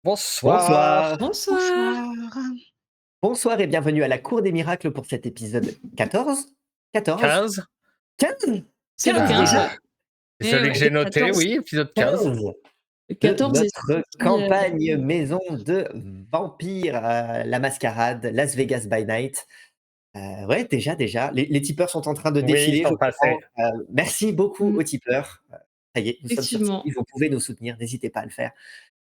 Bonsoir. Bonsoir, Bonsoir. Bonsoir. bonsoir et bienvenue à la Cour des Miracles pour cet épisode 14? 14? 15. 15? C'est le 15 15, Bah, déjà? ouais. c'est Eh celui ouais, que j'ai noté, 14. oui, épisode 15. 15 Le de 14 est notre sorti, campagne maison de vampires, la mascarade, Las Vegas by Night. Ouais, déjà, les tipeurs sont en train de Oui, ils défiler, je sont passés. comprends. Merci beaucoup mmh, aux tipeurs. Ça y est, nous sommes sur effectivement. Tipeee, vous pouvez nous soutenir, n'hésitez pas à le faire.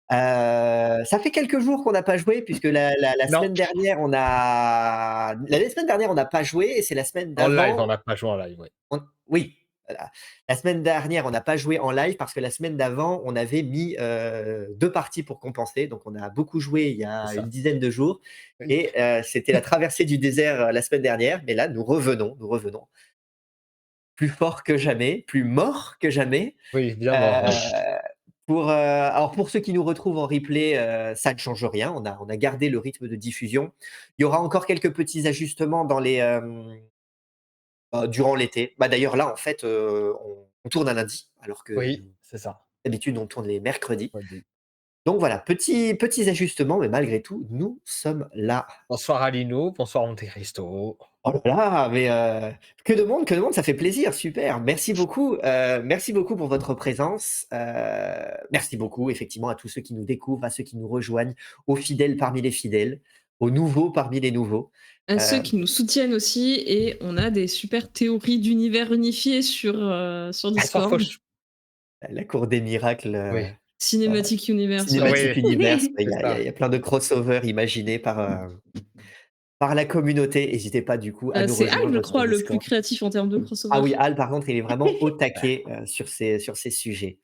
Ça fait quelques jours qu'on n'a pas joué puisque la Non, semaine dernière la semaine dernière on n'a pas joué et c'est la semaine en live, d'avant on n'a pas joué en live, oui. on oui, voilà. La semaine dernière on n'a pas joué en live parce que la semaine d'avant on avait mis, 2 parties pour compenser, donc on a beaucoup joué il y C'est a une ça. dizaine de jours Oui, et c'était la traversée du désert, la semaine dernière, mais là nous revenons plus forts que jamais, plus morts que jamais. oui, bien mort, Heu, oui. alors pour ceux qui nous retrouvent en replay, ça ne change rien. On a gardé le rythme de diffusion. Il y aura encore quelques petits ajustements durant l'été. Bah, d'ailleurs là, en fait, on tourne un lundi, alors que Oui, c'est ça. d'habitude on tourne les mercredis. Redis. Donc voilà, petits ajustements, mais malgré tout, nous sommes là. Bonsoir Alinou, bonsoir Monte Cristo. Oh là là, mais que de monde, ça fait plaisir, super. Merci beaucoup pour votre présence. Merci beaucoup effectivement à tous ceux qui nous découvrent, à ceux qui nous rejoignent, aux fidèles parmi les fidèles, aux nouveaux parmi les nouveaux. À ceux Heu, qui nous soutiennent aussi et on a des super théories d'univers unifié sur Bonsoir Discord. Fauch. la cour des miracles, Oui, Cinématique Universe, ouais. Cinematic oui, Universe, il c'est y a il y a ça. il y a plein de crossovers imaginés par la communauté. N'hésitez pas du coup à nous C'est Al, je rejoindre sur crois, le plus Discord. créatif en termes de Ah crossover. oui, Al par contre, il est vraiment au taquet, sur ces sujets.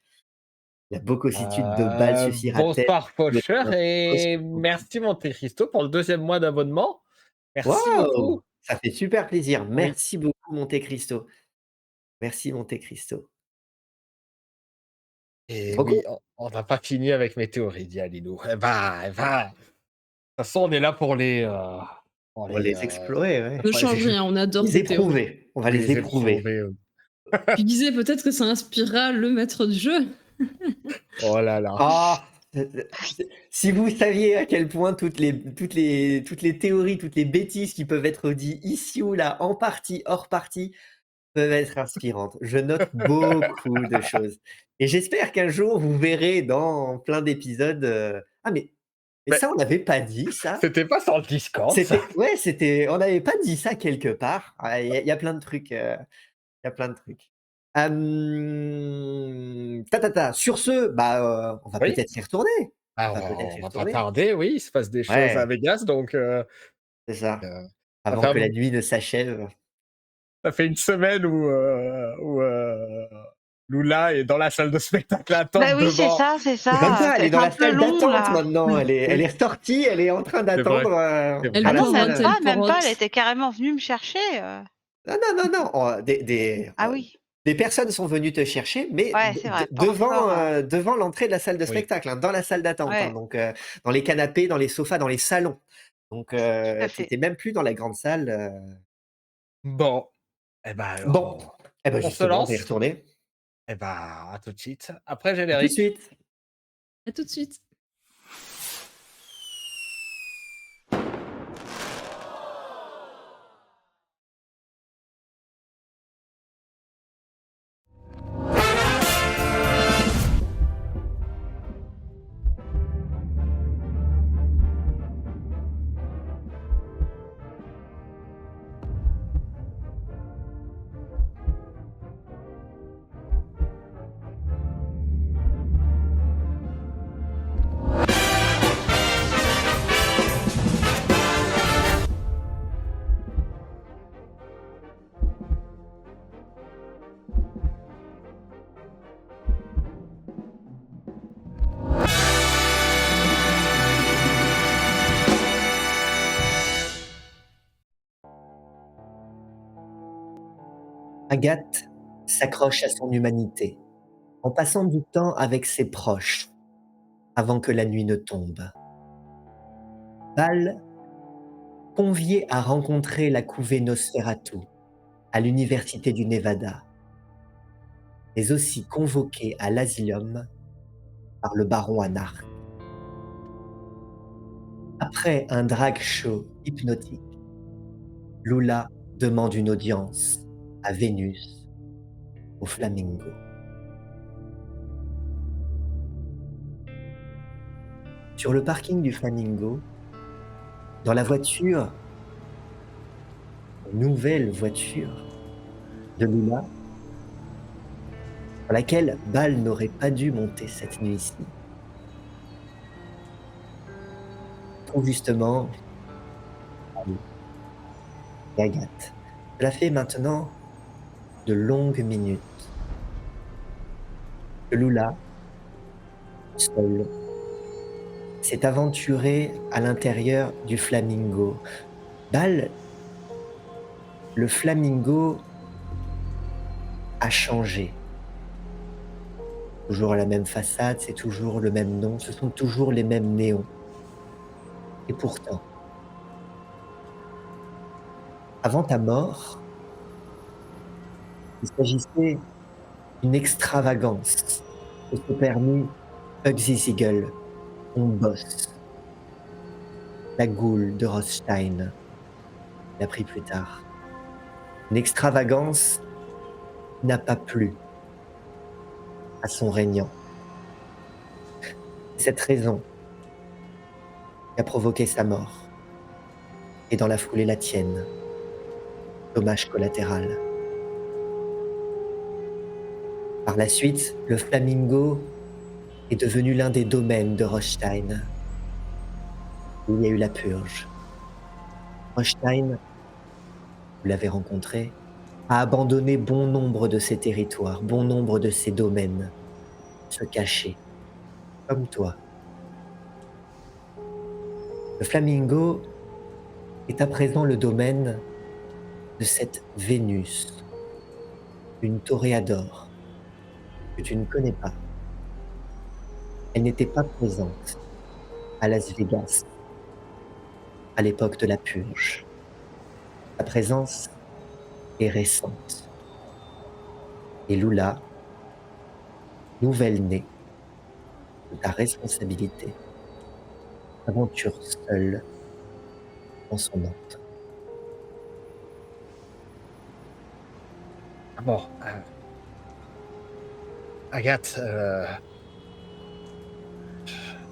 La bocositude de Bâle suffira-t-elle Bonsoir à sauver Faucheur notre et cosmo? merci Monte Cristo pour le deuxième mois d'abonnement. Merci Waouh! beaucoup. Ça fait super plaisir. Oui. Merci beaucoup Monte Cristo. Merci Monte Cristo. Et Trop cool. oui, on n'a pas fini avec mes théories, dit Alinou. De toute façon, on est là pour On va les, les explorer, ouais. Ne pour les change rien, on adore Les tes théories. éprouver. On va oui, les les éprouver. éprouver, Tu disais peut-être que ça inspirera le maître du jeu? Oh là là. Ah! Si vous saviez à quel point toutes les théories, toutes les bêtises qui peuvent être dites ici ou là, en partie, hors partie, peuvent être inspirantes. Je note beaucoup de choses et j'espère qu'un jour vous verrez dans plein d'épisodes, «Ah mais Mais ça on n'avait pas dit ça?» c'était pas sur le Discord ça? C'était on n'avait pas dit ça quelque part. Ah, il y a plein de trucs, il y a plein de trucs. Sur ce, bah, on va Oui? peut-être y retourner. Ah, On va peut-être on y va pas retourner. tarder, oui, il se passe des choses à Ouais, Vegas donc c'est ça. heu, ça Avant fait que un la nuit ne s'achève. ça fait une semaine où Lula est dans la salle de spectacle à Bah attendre oui, c'est devant. ça, c'est Même ça. pas, elle est C'est dans un la peu salle long d'attente là. maintenant. Elle est ressortie, elle est en train C'est vrai, d'attendre, c'est Elle Ah vrai. non, même pointe, elle pas, même pas, elle porote. était carrément venue me chercher. Non, non, non, non, Ah oui, des personnes sont venues te chercher, mais ouais, c'est vrai, pas devant, encore. devant l'entrée de la salle de Oui, spectacle, hein, dans la salle d'attente, hein, Ouais, donc dans les canapés, dans les sofas, dans les salons. Donc tout à tu fait. étais même plus dans la grande salle. bon, et ben, Bon, alors, et ben on se justement, on va y lance? retourner. Et ben, à tout de suite, après À tout de générique. suite. À tout de suite. Agathe s'accroche à son humanité, en passant du temps avec ses proches, avant que la nuit ne tombe. Val, convié à rencontrer la couvée Nosferatu à l'université du Nevada, mais aussi convoqué à l'Asylum par le baron Anarch. Après un drag show hypnotique, Lula demande une audience à Vénus, au Flamingo. Sur le parking du Flamingo, dans la voiture, nouvelle voiture de Lula, dans laquelle Bal n'aurait pas dû monter cette nuit-ci, trouve justement Ali et Agathe. Cela fait maintenant de longues minutes que Lula, seul, s'est aventuré à l'intérieur du Flamingo. Bal, le Flamingo a changé. Toujours la même façade, c'est toujours le même nom, ce sont toujours les mêmes néons. Et pourtant, avant ta mort, il s'agissait d'une extravagance que se permit Bugsy Siegel, ton boss, la goule de Rothstein, l'a pris plus tard. Une extravagance qui n'a pas plu à son régnant. Cette raison qui a provoqué sa mort, et dans la foulée la tienne, dommage collatéral. Par la suite, le Flamingo est devenu l'un des domaines de Rothstein. Il y a eu la purge. Rothstein, vous l'avez rencontré, a abandonné bon nombre de ses territoires, bon nombre de ses domaines, se cacher, comme toi. Le Flamingo est à présent le domaine de cette Vénus, une toréador que tu ne connais pas. Elle n'était pas présente à Las Vegas à l'époque de la purge. Sa présence est récente. Et Lula, nouvelle-née de ta responsabilité, aventure seule en son entre. Bon, Agathe,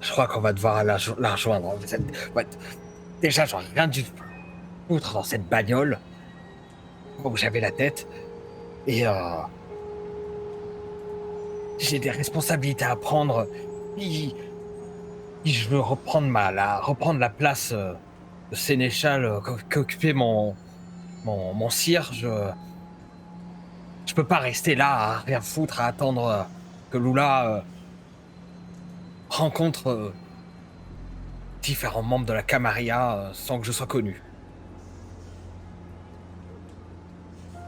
je crois qu'on va devoir la rejoindre. Ouais, déjà, j'aurais rien dû foutre dans cette bagnole où j'avais la tête. Et j'ai des responsabilités à prendre. Si je veux reprendre la place de sénéchal qu'occupait mon sire, je peux pas rester là à rien foutre, à attendre que Lula rencontre différents membres de la Camarilla sans que je sois connu.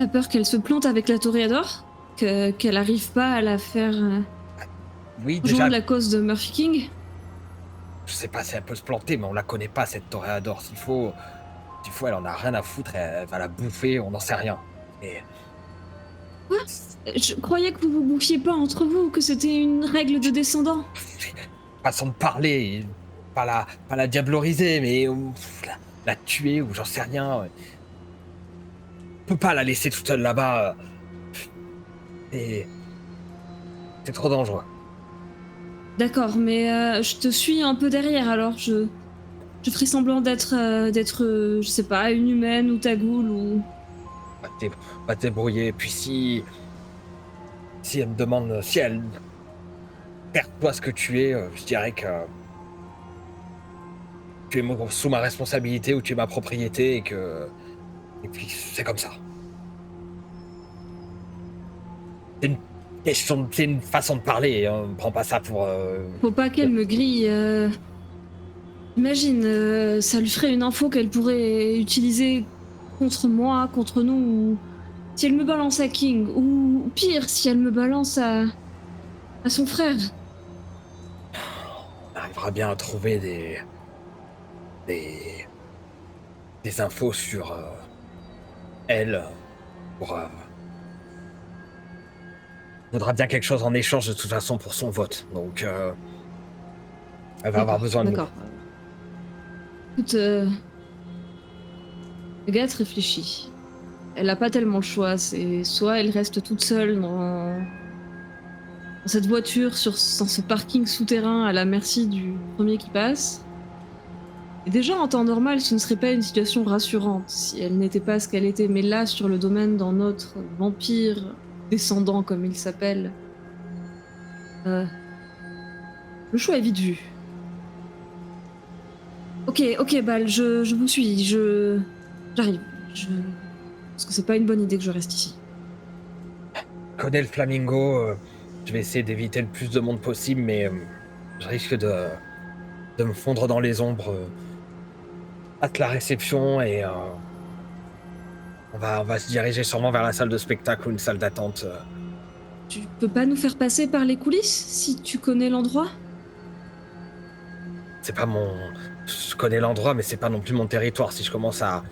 T'as peur qu'elle se plante avec la toréador? Qu'elle arrive pas à la faire Oui, déjà, rejoindre la cause de Murphy King? je sais pas si elle peut se planter, mais on la connaît pas, cette toréador. S'il faut, elle en a rien à foutre, elle va la bouffer, on n'en sait rien. Et Quoi? Je croyais que vous vous bouffiez pas entre vous, que c'était une règle de descendant. façon de parler, pas la diabloriser, mais la tuer ou j'en sais rien. On peut pas la laisser toute seule là-bas. Et c'est trop dangereux. D'accord, mais je te suis un peu derrière, alors je ferai semblant d'être, je sais pas, une humaine ou ta goule ou... Va te débrouiller. Puis si elle me demande, si elle perçoit ce que tu es, je dirais que tu es sous ma responsabilité ou tu es ma propriété et puis c'est comme ça. C'est une façon de parler, hein. Prends pas ça pour... Faut pas qu'elle me grille. Imagine, ça lui ferait une info qu'elle pourrait utiliser contre moi, contre nous, ou si elle me balance à King, ou pire, si elle me balance à son frère. On arrivera bien à trouver des infos sur elle pour... voudra bien quelque chose en échange de toute façon pour son vote, donc elle va avoir besoin de nous. D'accord. Écoute, Agathe réfléchit. Elle a pas tellement le choix. C'est soit elle reste toute seule dans cette voiture, dans ce parking souterrain à la merci du premier qui passe. Et déjà, en temps normal, ce ne serait pas une situation rassurante si elle n'était pas ce qu'elle était. Mais là, sur le domaine d'un autre vampire descendant, comme il s'appelle, le choix est vite vu. Ok, Bal, je vous suis, j'arrive. Parce que c'est pas une bonne idée que je reste ici. Je connais le Flamingo, je vais essayer d'éviter le plus de monde possible, mais je risque de me fondre dans les ombres hâte la réception et on va se diriger sûrement vers la salle de spectacle ou une salle d'attente. Tu peux pas nous faire passer par les coulisses, si tu connais l'endroit? C'est pas mon... Je connais l'endroit, mais c'est pas non plus mon territoire. Si je commence à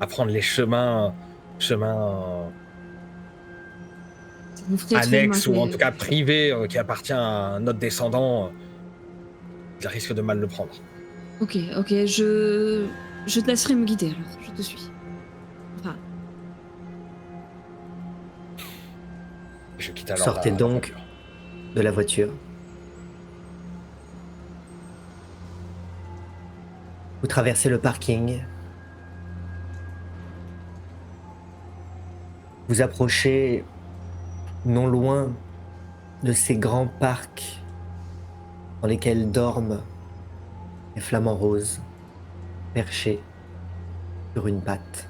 prendre les chemins annexes ou en tout cas privés qui appartient à un autre descendant, je risque de mal le prendre. Ok, je te laisserai me guider alors, je te suis. Enfin... Je quitte alors Sortez la donc voiture. de la voiture. Vous traversez le parking. Vous approchez non loin de ces grands parcs dans lesquels dorment les flamants roses perchés sur une patte.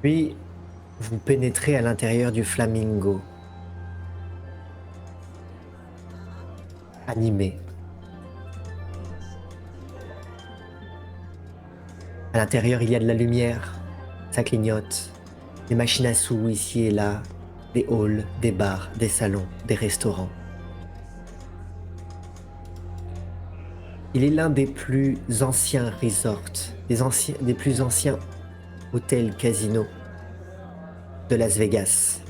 Puis, vous pénétrez à l'intérieur du Flamingo, animé. À l'intérieur, il y a de la lumière, ça clignote, des machines à sous ici et là, des halls, des bars, des salons, des restaurants. Il est l'un des plus anciens resorts, des plus anciens hôtels casinos de Las Vegas.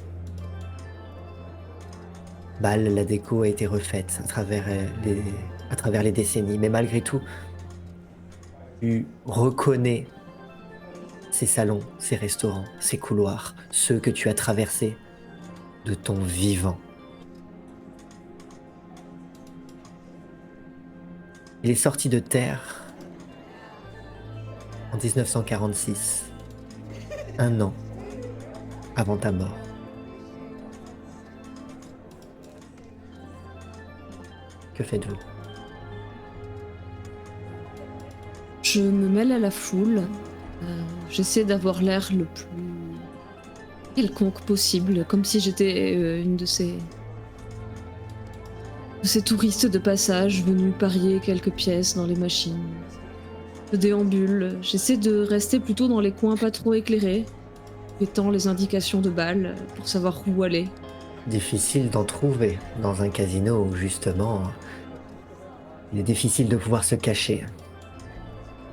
Bal, la déco a été refaite à travers les décennies, mais malgré tout, tu reconnais ces salons, ces restaurants, ces couloirs, ceux que tu as traversés de ton vivant. Il est sorti de terre en 1946, un an avant ta mort. Que faites-vous? Je me mêle à la foule. J'essaie d'avoir l'air le plus quelconque possible, comme si j'étais une de ces touristes de passage venus parier quelques pièces dans les machines. Je déambule. J'essaie de rester plutôt dans les coins pas trop éclairés, étant les indications de Bal pour savoir où aller. Difficile d'en trouver dans un casino où justement il est difficile de pouvoir se cacher.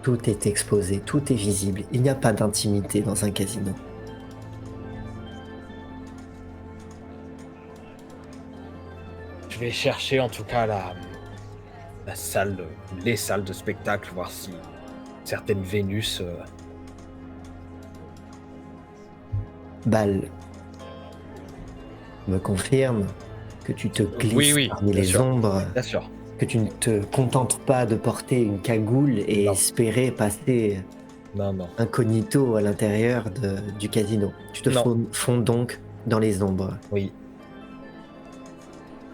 Tout est exposé, tout est visible. Il n'y a pas d'intimité dans un casino. Je vais chercher en tout cas les salles de spectacle, voir si certaines Vénus... Bal me confirme que tu te glisses parmi les sûr, ombres, bien sûr. que tu ne te contentes pas de porter une cagoule et espérer passer incognito à l'intérieur du casino. Tu te fonds donc dans les ombres. Oui.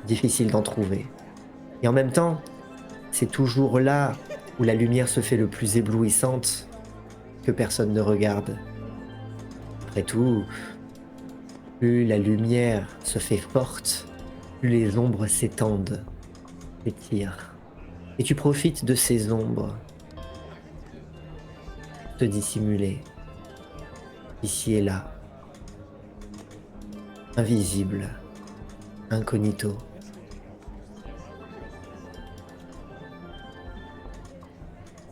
Difficile d'en trouver. Et en même temps, c'est toujours là où la lumière se fait le plus éblouissante que personne ne regarde. Après tout, plus la lumière se fait forte, plus les ombres s'étendent, s'étirent. Et tu profites de ces ombres, te dissimuler, ici et là, invisible, incognito.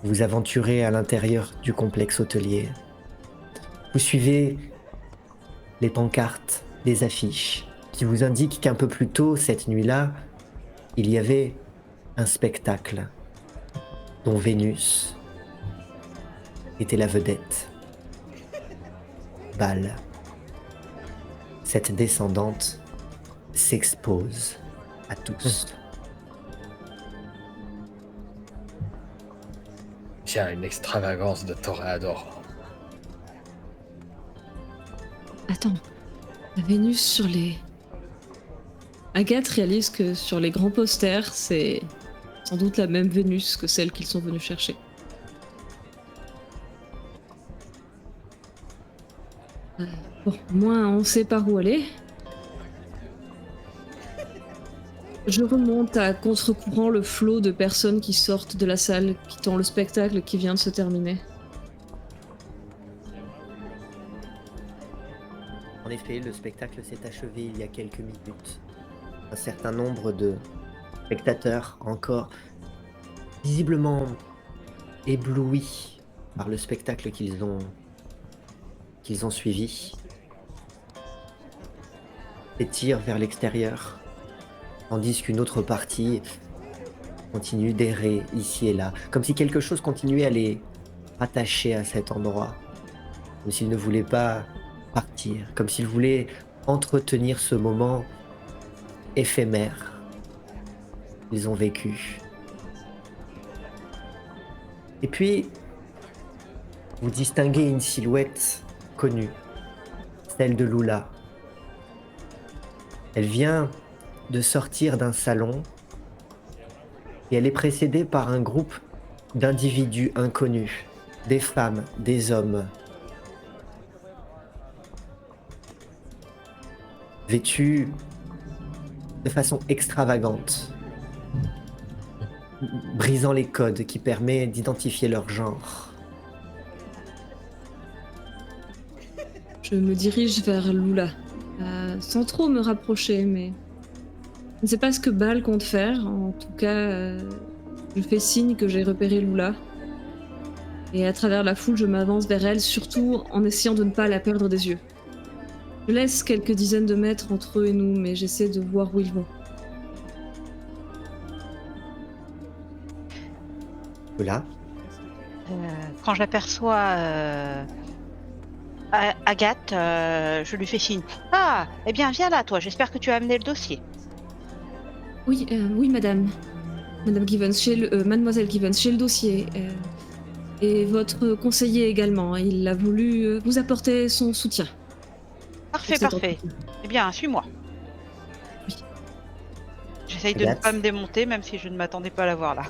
Vous aventurez à l'intérieur du complexe hôtelier. Vous suivez les pancartes, les affiches qui vous indiquent qu'un peu plus tôt cette nuit-là, il y avait un spectacle dont Vénus était la vedette. Baal, cette descendante, s'expose à tous. Tiens, une extravagance de toréador. Attends, la Vénus sur les... Agathe réalise que sur les grands posters, c'est sans doute la même Vénus que celle qu'ils sont venus chercher. Bon, au moins on sait par où aller. Je remonte à contre-courant le flot de personnes qui sortent de la salle, quittant le spectacle qui vient de se terminer. En effet, le spectacle s'est achevé il y a quelques minutes. Un certain nombre de spectateurs encore visiblement éblouis par le spectacle qu'ils ont suivi s'étirent vers l'extérieur, tandis qu'une autre partie continue d'errer ici et là, comme si quelque chose continuait à les rattacher à cet endroit, comme s'ils ne voulaient pas partir, comme s'ils voulaient entretenir ce moment éphémère qu'ils ont vécu. Et puis, vous distinguez une silhouette connue, celle de Lula. Elle vient de sortir d'un salon et elle est précédée par un groupe d'individus inconnus, des femmes, des hommes, vêtus de façon extravagante, brisant les codes qui permettent d'identifier leur genre. Je me dirige vers Lula, sans trop me rapprocher, mais je ne sais pas ce que Baal compte faire. En tout cas, je fais signe que j'ai repéré Lula. Et à travers la foule, je m'avance vers elle, surtout en essayant de ne pas la perdre des yeux. Je laisse quelques dizaines de mètres entre eux et nous, mais j'essaie de voir où ils vont. Lula, Quand j'aperçois Agathe, je lui fais signe. Ah, eh bien, viens là, toi. J'espère que tu as amené le dossier. Oui, oui, madame. Madame Givens, mademoiselle Givens, j'ai le dossier. Et votre conseiller également. Il a voulu vous apporter son soutien. Parfait, C'est parfait. Eh bien, suis-moi. Oui. J'essaye de ne Agathe. pas me démonter, même si je ne m'attendais pas à la voir là.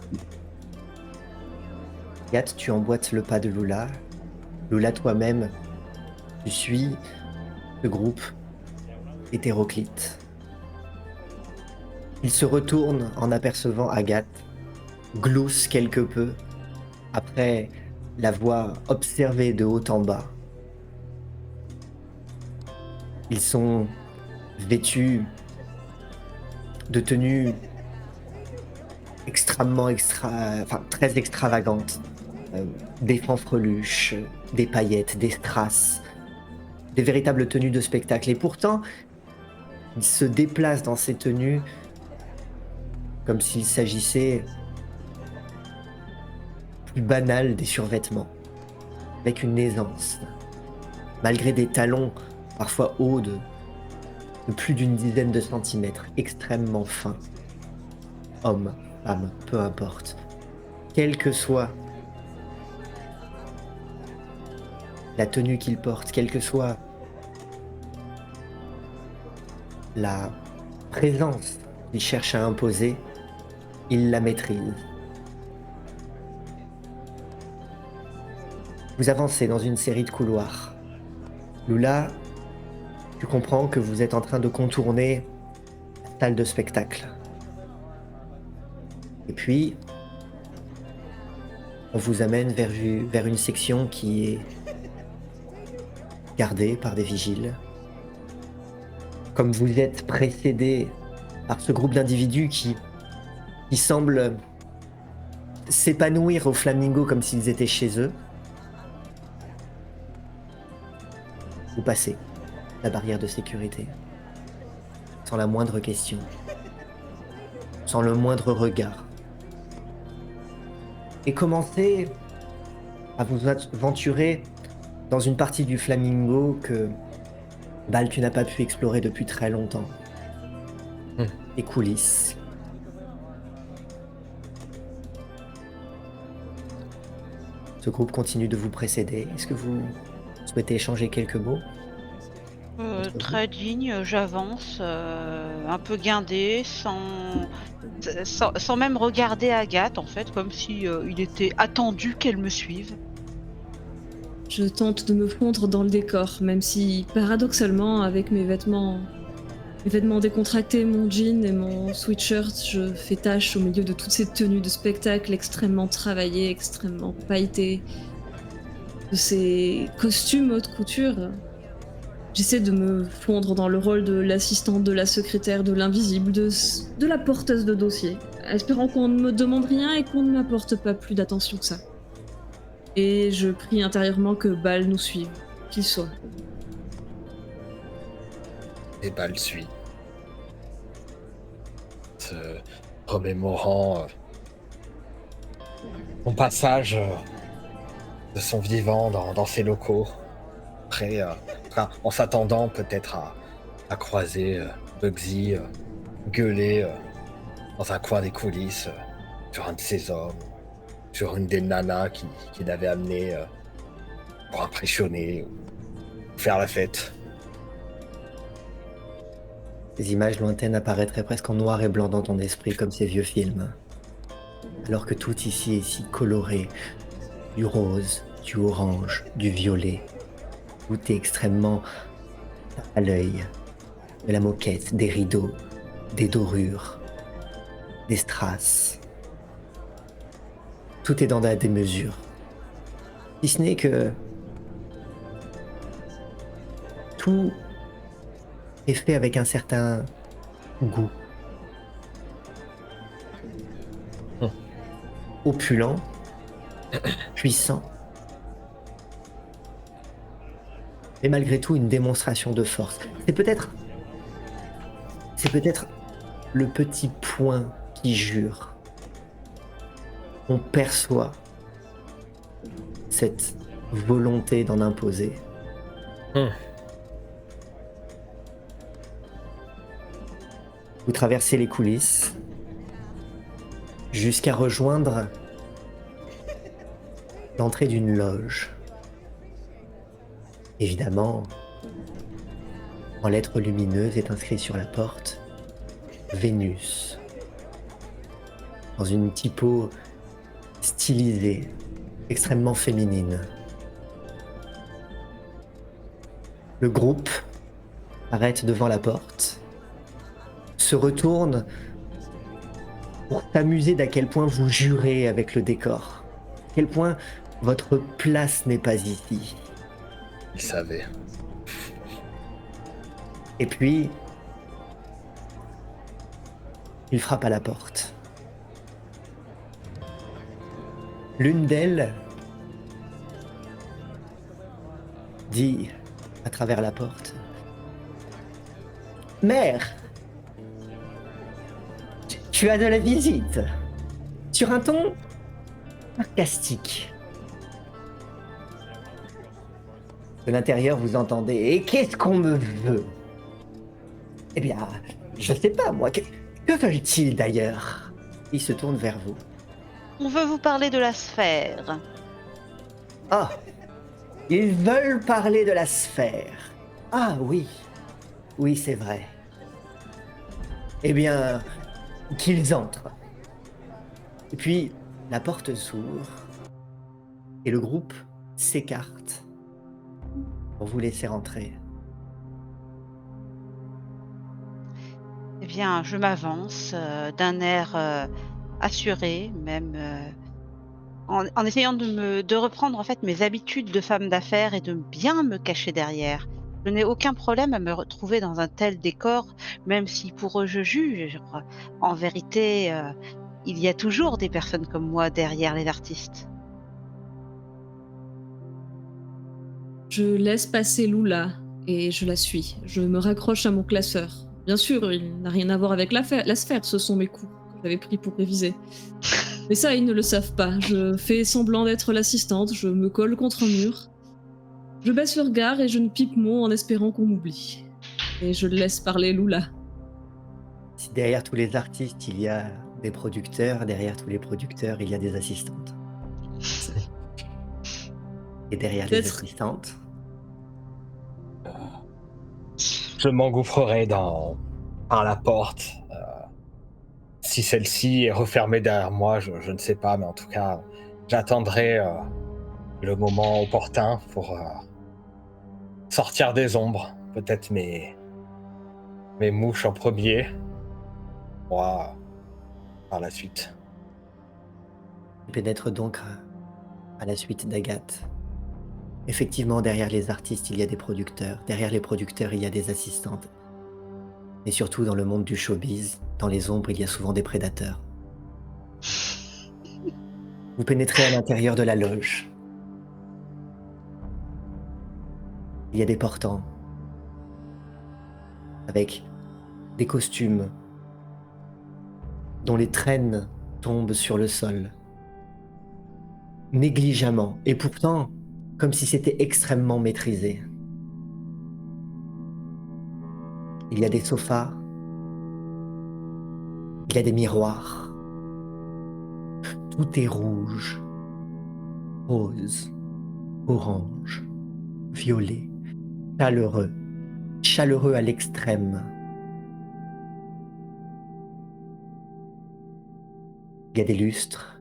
Agathe, tu emboîtes le pas de Lula. Lula, toi-même, tu suis ce groupe hétéroclite. Il se retourne en apercevant Agathe, glousse quelque peu, après l'avoir observée de haut en bas. Ils sont vêtus de tenues très extravagantes. Des fanfreluches, des paillettes, des strass, des véritables tenues de spectacle. Et pourtant, ils se déplacent dans ces tenues comme s'il s'agissait plus banal des survêtements, avec une aisance, malgré des talons parfois hauts de plus d'une dizaine de centimètres, extrêmement fins. Hommes, femmes, peu importe. Quelle que soit la tenue qu'ils portent, quelle que soit la présence qu'ils cherchent à imposer, ils la maîtrisent. Vous avancez dans une série de couloirs. Lula, tu comprends que vous êtes en train de contourner la salle de spectacle. Et puis, on vous amène vers une section qui est gardée par des vigiles. Comme vous êtes précédé par ce groupe d'individus qui semblent s'épanouir au Flamingo comme s'ils étaient chez eux, vous passez la barrière de sécurité sans la moindre question, sans le moindre regard et commencez à vous aventurer dans une partie du Flamingo que Bal, tu n'as pas pu explorer depuis très longtemps. Les coulisses. Ce groupe continue de vous précéder. Est-ce que vous souhaitez échanger quelques mots? Très digne, j'avance, un peu guindée, sans même regarder Agathe, en fait, comme si il était attendu qu'elle me suive. Je tente de me fondre dans le décor, même si, paradoxalement, avec mes vêtements décontractés, mon jean et mon sweatshirt, je fais tâche au milieu de toutes ces tenues de spectacle extrêmement travaillées, extrêmement pailletées, de ces costumes haute couture. J'essaie de me fondre dans le rôle de l'assistante, de la secrétaire, de l'invisible, de la porteuse de dossier, espérant qu'on ne me demande rien et qu'on ne m'apporte pas plus d'attention que ça. Et je prie intérieurement que Bal nous suive, qu'il soit. Et Bal suit. Se remémorant son passage de son vivant dans ces locaux. Après, en s'attendant peut-être à croiser Bugsy gueuler dans un coin des coulisses sur un de ses hommes, sur une des nanas qu'il avait amené pour impressionner ou faire la fête. Ces images lointaines apparaîtraient presque en noir et blanc dans ton esprit comme ces vieux films. Alors que tout ici est si coloré, du rose, du orange, du violet. Tout est extrêmement à l'œil. De la moquette, des rideaux, des dorures, des strass. Tout est dans la démesure. Si ce n'est que tout est fait avec un certain goût. Opulent, puissant, mais malgré tout une démonstration de force. C'est peut-être le petit point qui jure. On perçoit cette volonté d'en imposer. Vous traversez les coulisses jusqu'à rejoindre l'entrée d'une loge. Évidemment, en lettres lumineuses est inscrit sur la porte Vénus, dans une typo stylisée, extrêmement féminine. Le groupe arrête devant la porte, se retourne pour s'amuser d'à quel point vous jurez avec le décor, à quel point votre place n'est pas ici. Il savait. Et puis, il frappe à la porte. L'une d'elles dit à travers la porte: Mère, tu as de la visite. Sur un ton sarcastique. De l'intérieur, vous entendez: Et qu'est-ce qu'on me veut? Eh bien, je sais pas, moi. Que veulent-ils d'ailleurs? Il se tourne vers vous. On veut vous parler de la sphère. Ah, ils veulent parler de la sphère. Ah oui, oui, c'est vrai. Eh bien, qu'ils entrent. Et puis, la porte s'ouvre et le groupe s'écarte pour vous laisser rentrer. Eh bien, je m'avance d'un air assuré, même en essayant de reprendre en fait mes habitudes de femme d'affaires et de bien me cacher derrière. Je n'ai aucun problème à me retrouver dans un tel décor, même si pour eux je juge. En vérité, il y a toujours des personnes comme moi derrière les artistes. Je laisse passer Lula et je la suis. Je me raccroche à mon classeur. Bien sûr, il n'a rien à voir avec la sphère, ce sont mes coups que j'avais pris pour réviser. Mais ça, ils ne le savent pas. Je fais semblant d'être l'assistante, je me colle contre un mur. Je baisse le regard et je ne pipe mot en espérant qu'on m'oublie. Et je laisse parler Lula. Si derrière tous les artistes, il y a des producteurs, derrière tous les producteurs, il y a des assistantes. Et derrière les Peut-être. assistantes, Je m'engouffrerai par la porte. Si celle-ci est refermée derrière moi, je ne sais pas, mais en tout cas, j'attendrai le moment opportun pour sortir des ombres. Peut-être mes mouches en premier. Moi, par la suite. tu pénètres donc à la suite d'Agathe. Effectivement, derrière les artistes, il y a des producteurs. Derrière les producteurs, il y a des assistantes. Et surtout, dans le monde du showbiz, dans les ombres, il y a souvent des prédateurs. Vous pénétrez à l'intérieur de la loge. Il y a des portants avec des costumes dont les traînes tombent sur le sol, négligemment, et pourtant comme si c'était extrêmement maîtrisé. Il y a des sofas, il y a des miroirs. Tout est rouge, rose, orange, violet, chaleureux, chaleureux à l'extrême. Il y a des lustres,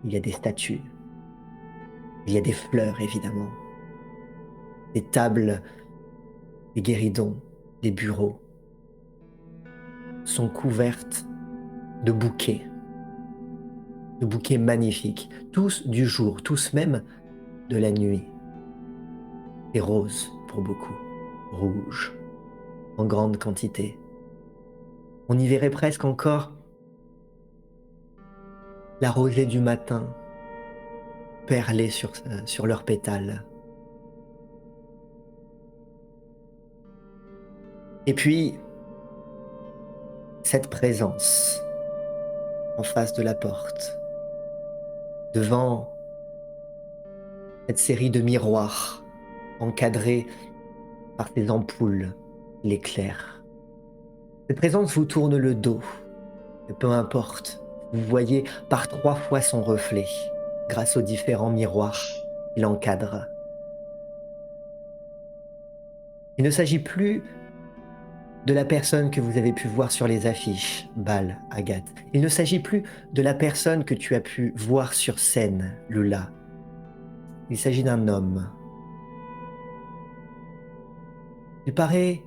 il y a des statues, il y a des fleurs évidemment, des tables, des guéridons, des bureaux sont couvertes de bouquets magnifiques, tous du jour, tous même de la nuit. Et roses pour beaucoup, rouges, en grande quantité. On y verrait presque encore la rosée du matin perler sur leurs pétales. Et puis, cette présence en face de la porte, devant cette série de miroirs encadrés par ces ampoules qui l'éclairent. Cette présence vous tourne le dos, et peu importe, vous voyez par 3 fois son reflet grâce aux différents miroirs qui l'encadrent. Il ne s'agit plus de la personne que vous avez pu voir sur les affiches, Bal, Agathe. Il ne s'agit plus de la personne que tu as pu voir sur scène, Lula. Il s'agit d'un homme. Il paraît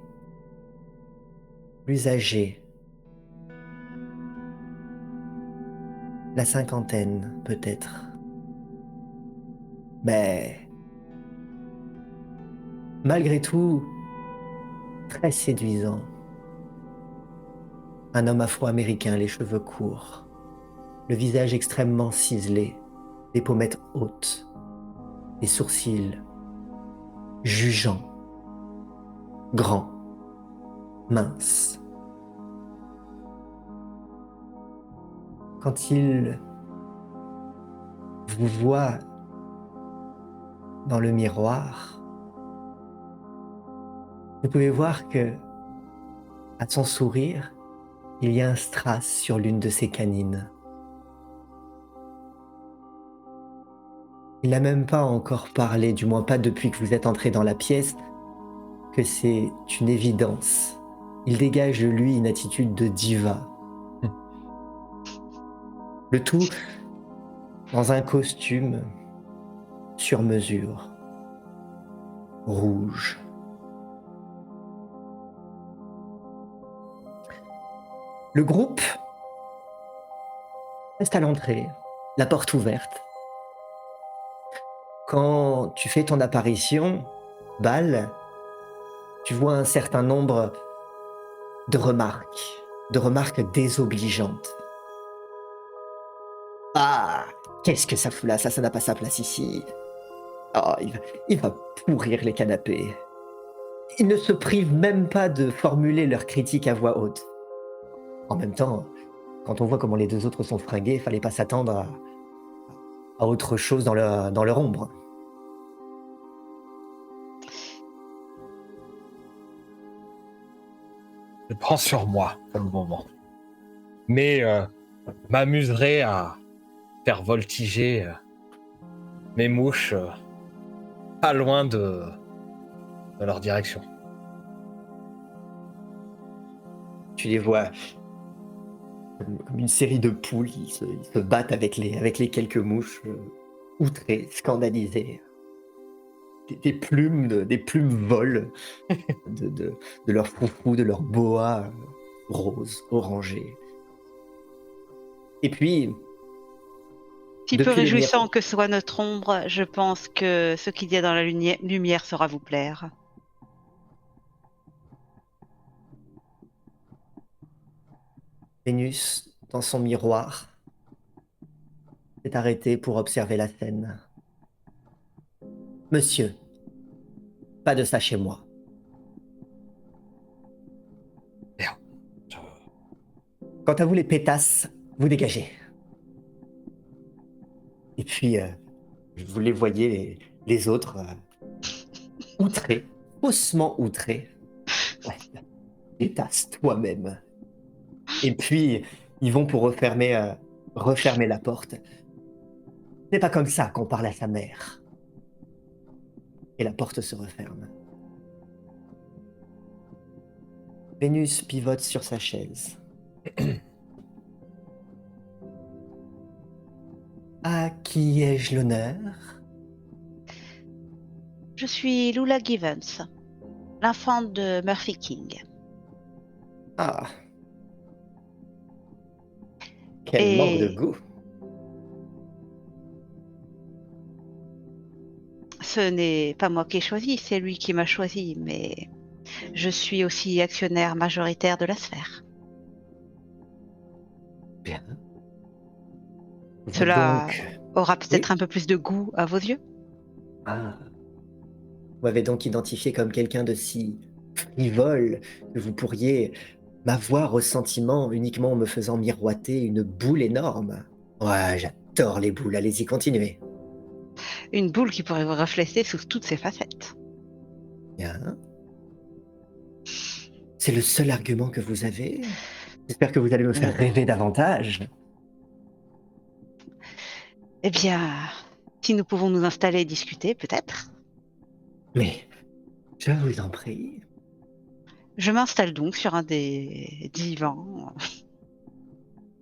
plus âgé. La cinquantaine, peut-être. Mais malgré tout, très séduisant. Un homme afro-américain, les cheveux courts, le visage extrêmement ciselé, des pommettes hautes, des sourcils jugeants, grands, minces. Quand il vous voit dans le miroir, vous pouvez voir que, à son sourire, il y a un strass sur l'une de ses canines. Il n'a même pas encore parlé, du moins pas depuis que vous êtes entré dans la pièce, que c'est une évidence. Il dégage de lui une attitude de diva. Le tout dans un costume sur mesure, rouge. Le groupe reste à l'entrée, la porte ouverte. Quand tu fais ton apparition, Bal, tu vois un certain nombre de remarques désobligeantes. Ah, qu'est-ce que ça fout là? Ça n'a pas sa place ici. Oh, il va pourrir les canapés. Ils ne se privent même pas de formuler leurs critiques à voix haute. En même temps, quand on voit comment les 2 autres sont fringués, fallait pas s'attendre à autre chose dans leur ombre. Je prends sur moi pour le moment. Mais m'amuserai à faire voltiger mes mouches pas loin de leur direction. Tu les vois comme une série de poules, ils se battent avec les quelques mouches, outrées, scandalisées. Des plumes volent de leurs froufrous, de leurs boas roses, orangés. Et puis, Si peu depuis les réjouissant que soit notre ombre, je pense que ce qu'il y a dans la lumière saura vous plaire. Vénus, dans son miroir, s'est arrêtée pour observer la scène. Monsieur, pas de ça chez moi. Merde. Quant à vous, les pétasses, vous dégagez. Et puis, vous les voyez, les autres, outrés, faussement outrés. Ouais, pétasse toi-même. Et puis, ils vont pour refermer la porte. C'est pas comme ça qu'on parle à sa mère. Et la porte se referme. Vénus pivote sur sa chaise. À qui ai-je l'honneur? Je suis Lula Givens, l'enfant de Murphy King. Ah. Quel manque de goût. Ce n'est pas moi qui ai choisi, c'est lui qui m'a choisi, mais je suis aussi actionnaire majoritaire de la sphère. Bien. Vous Cela donc... aura peut-être un peu plus de goût à vos yeux. Ah. Vous m'avez donc identifié comme quelqu'un de si frivole que vous pourriez m'avoir au sentiment uniquement en me faisant miroiter une boule énorme. Ouais, j'adore les boules, allez-y, continuez. Une boule qui pourrait vous refléter sous toutes ses facettes. Bien. C'est le seul argument que vous avez? J'espère que vous allez me faire rêver davantage. Eh bien, si nous pouvons nous installer et discuter, peut-être. Mais, je vous en prie. Je m'installe donc sur un des divans.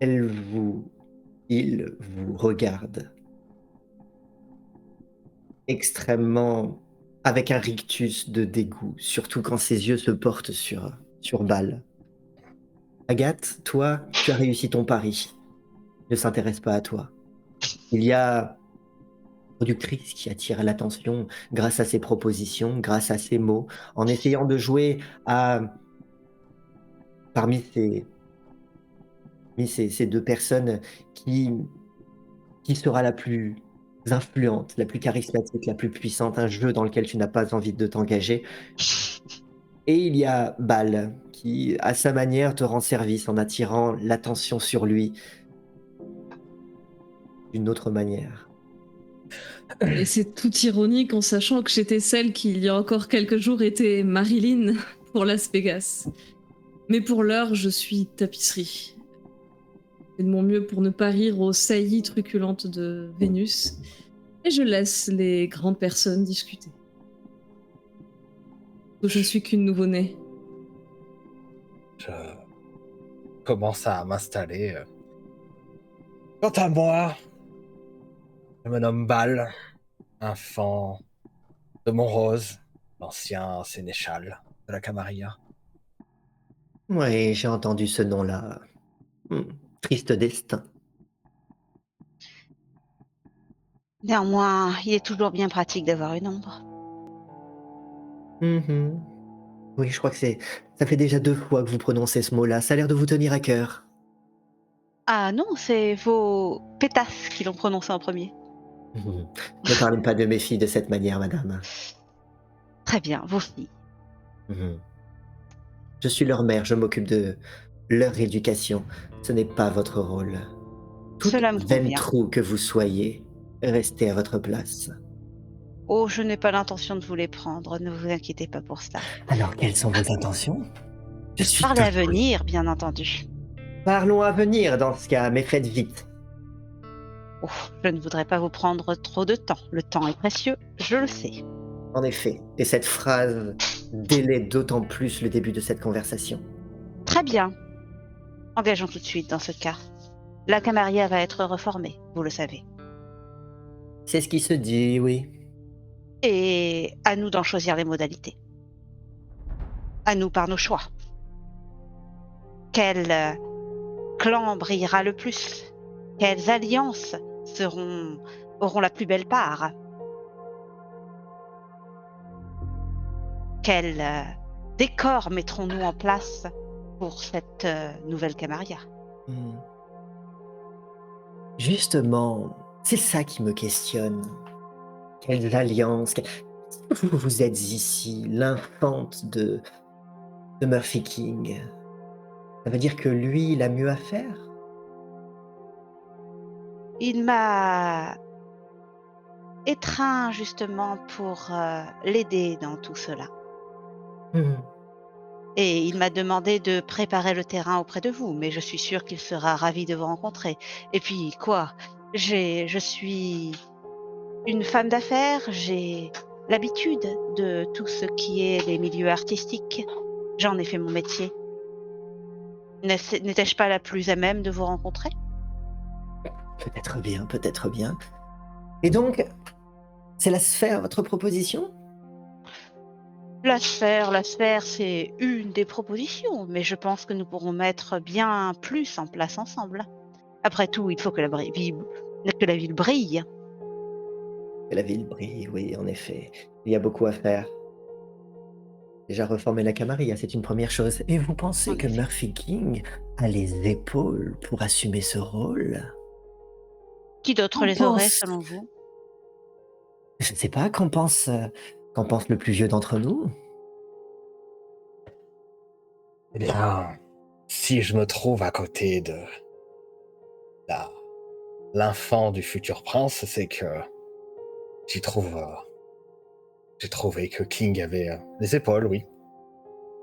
Il vous regarde. Extrêmement, avec un rictus de dégoût, surtout quand ses yeux se portent sur Bal. Agathe, toi, tu as réussi ton pari. Ne s'intéresse pas à toi. Il y a une productrice qui attire l'attention grâce à ses propositions, grâce à ses mots, en essayant de jouer parmi ces 2 personnes qui sera la plus influente, la plus charismatique, la plus puissante, un jeu dans lequel tu n'as pas envie de t'engager. Et il y a Bal, qui, à sa manière, te rend service en attirant l'attention sur lui d'une autre manière. Et c'est tout ironique en sachant que j'étais celle qui, il y a encore quelques jours, était Marilyn pour Las Vegas. Mais pour l'heure, je suis tapisserie. C'est de mon mieux pour ne pas rire aux saillies truculentes de Vénus. Et je laisse les grandes personnes discuter. Je ne suis qu'une nouveau-née. Je commence à m'installer. Quant à moi, je me nomme Bal, enfant de Montrose, l'ancien sénéchal de la Camarilla. Oui, j'ai entendu ce nom-là. Triste destin. Néanmoins, il est toujours bien pratique d'avoir une ombre. Mhm. Oui, je crois que ça fait déjà 2 fois que vous prononcez ce mot-là. Ça a l'air de vous tenir à cœur. Ah non, c'est vos pétasses qui l'ont prononcé en premier. Ne parlez pas de mes filles de cette manière, madame. Très bien, vos filles. Je suis leur mère, je m'occupe de leur éducation. Ce n'est pas votre rôle. Tout Cela me convient. ventrou que vous soyez, restez à votre place. Oh, je n'ai pas l'intention de vous les prendre, ne vous inquiétez pas pour ça. Alors, quelles sont vos intentions? Je suis Parlez à tout oui. venir, bien entendu. Parlons à venir dans ce cas, mais faites vite. Oh, je ne voudrais pas vous prendre trop de temps. Le temps est précieux, je le sais. En effet, et cette phrase délaie d'autant plus le début de cette conversation. Très bien. Engageons tout de suite dans ce cas. La Camarilla va être reformée, vous le savez. C'est ce qui se dit, oui. Et à nous d'en choisir les modalités. À nous par nos choix. Quel clan brillera le plus? Quelles alliances auront la plus belle part? Quel décor mettrons-nous en place pour cette nouvelle Camarilla? Hmm. Justement, c'est ça qui me questionne. Quelles alliances? Vous êtes ici, l'infante de Murphy King. Ça veut dire que lui, il a mieux à faire? Il m'a étreint justement pour l'aider dans tout cela. Hmm. Et il m'a demandé de préparer le terrain auprès de vous, mais je suis sûre qu'il sera ravi de vous rencontrer. Et puis quoi? Je suis une femme d'affaires, j'ai l'habitude de tout ce qui est les milieux artistiques. J'en ai fait mon métier. N'étais-je pas la plus à même de vous rencontrer? Peut-être bien, peut-être bien. Et donc, c'est la sphère, votre proposition? La sphère, c'est une des propositions, mais je pense que nous pourrons mettre bien plus en place ensemble. Après tout, il faut que la ville brille. Que la ville brille, oui, en effet. Il y a beaucoup à faire. Déjà reformer la Camarilla, c'est une première chose. Et vous pensez En que effet. Murphy King a les épaules pour assumer ce rôle? Qui d'autre Qu'en les aurait, pense, selon vous? je ne sais pas, qu'en pense le plus vieux d'entre nous? Eh bien, si je me trouve à côté de la- l'enfant du futur prince, c'est que j'y trouve, j'ai trouvé que King avait les épaules, oui.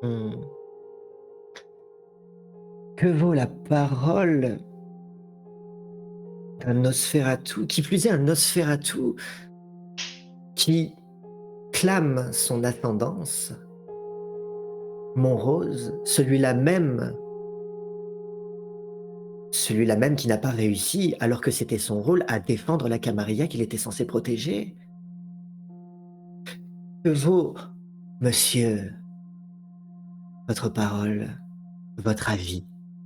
Hmm. Que vaut la parole d'un Nosferatu, qui plus est un Nosferatu qui clame son ascendance, Montrose, celui-là même qui n'a pas réussi, alors que c'était son rôle, à défendre la Camarilla qu'il était censé protéger. Que vaut, monsieur, votre parole, votre avis,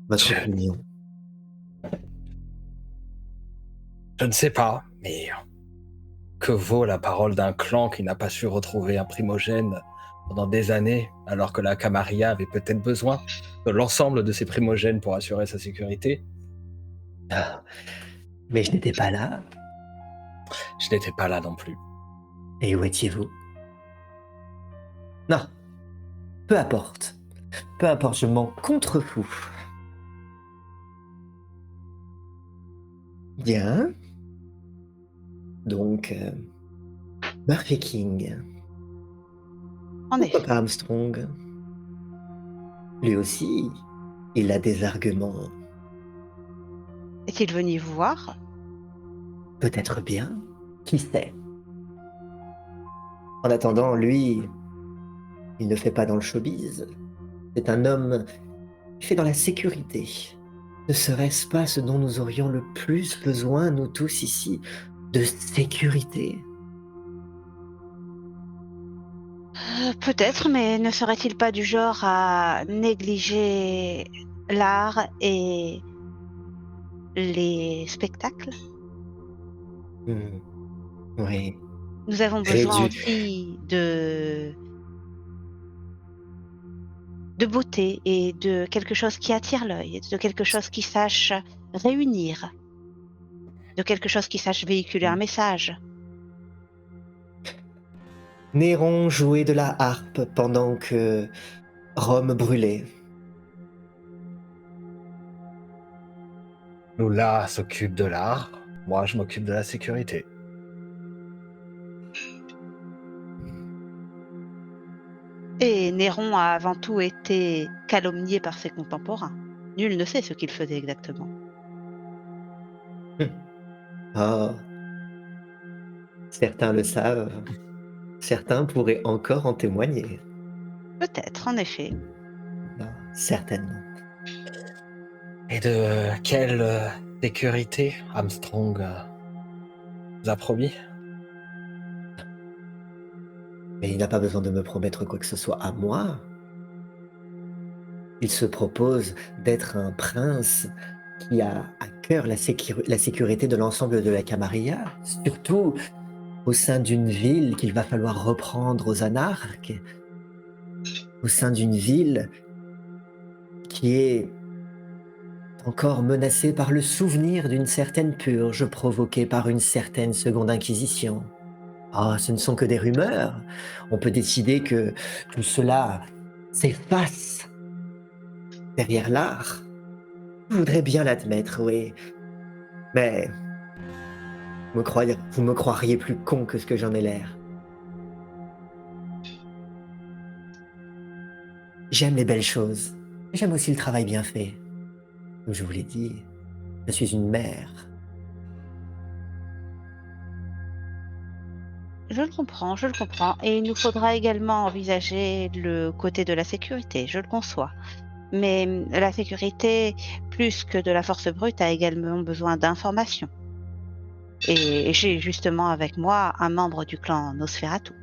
votre Je, opinion? je ne sais pas, mais que vaut la parole d'un clan qui n'a pas su retrouver un primogène pendant des années, alors que la Camarilla avait peut-être besoin de l'ensemble de ses primogènes pour assurer sa sécurité? Ah, mais je n'étais pas là. Je n'étais pas là non plus. Et où étiez-vous? Non, peu importe. Peu importe, je m'en contrefous. Bien. Donc, Murphy King. En Pourquoi effet. pas Armstrong? Lui aussi, il a des arguments. Est-il venu vous voir? Peut-être bien. Qui sait? En attendant, lui, il ne fait pas dans le showbiz. C'est un homme qui fait dans la sécurité. Ne serait-ce pas ce dont nous aurions le plus besoin, nous tous ici, de sécurité? Peut-être, mais ne serait-il pas du genre à négliger l'art et les spectacles? Hmm, oui, Nous avons besoin réduit. aussi de beauté et de quelque chose qui attire l'œil, de quelque chose qui sache réunir, de quelque chose qui sache véhiculer un message. Néron jouait de la harpe pendant que Rome brûlait. Lula s'occupe de l'art, moi je m'occupe de la sécurité. Et Néron a avant tout été calomnié par ses contemporains. Nul ne sait ce qu'il faisait exactement. Ah, certains le savent, certains pourraient encore en témoigner. Peut-être, en effet. Ah, certainement. Et de quelle sécurité Armstrong vous a promis? Mais il n'a pas besoin de me promettre quoi que ce soit à moi. Il se propose d'être un prince qui a à cœur la sécurité de l'ensemble de la Camarilla, surtout au sein d'une ville qu'il va falloir reprendre aux anarques, au sein d'une ville qui est encore menacée par le souvenir d'une certaine purge provoquée par une certaine seconde inquisition. Ah, ce ne sont que des rumeurs. On peut décider que tout cela s'efface derrière l'art. Je voudrais bien l'admettre, oui. Mais vous me croiriez plus con que ce que j'en ai l'air. J'aime les belles choses. J'aime aussi le travail bien fait. Comme je vous l'ai dit, je suis une mère. Je le comprends, je le comprends. Et il nous faudra également envisager le côté de la sécurité, je le conçois. Mais la sécurité, plus que de la force brute, a également besoin d'informations. Et j'ai justement avec moi un membre du clan Nosferatu.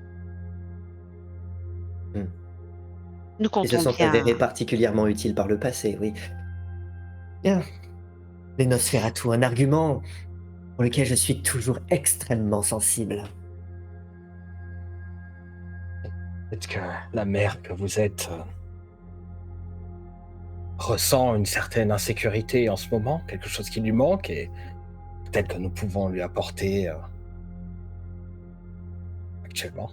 Hmm. Nous Ils se comptons sont avérés bien. particulièrement utiles par le passé, oui. Bien. Les Nosferatu, un argument pour lequel je suis toujours extrêmement sensible. Peut-être que la mère que vous êtes ressent une certaine insécurité en ce moment, quelque chose qui lui manque, et peut-être que nous pouvons lui apporter actuellement.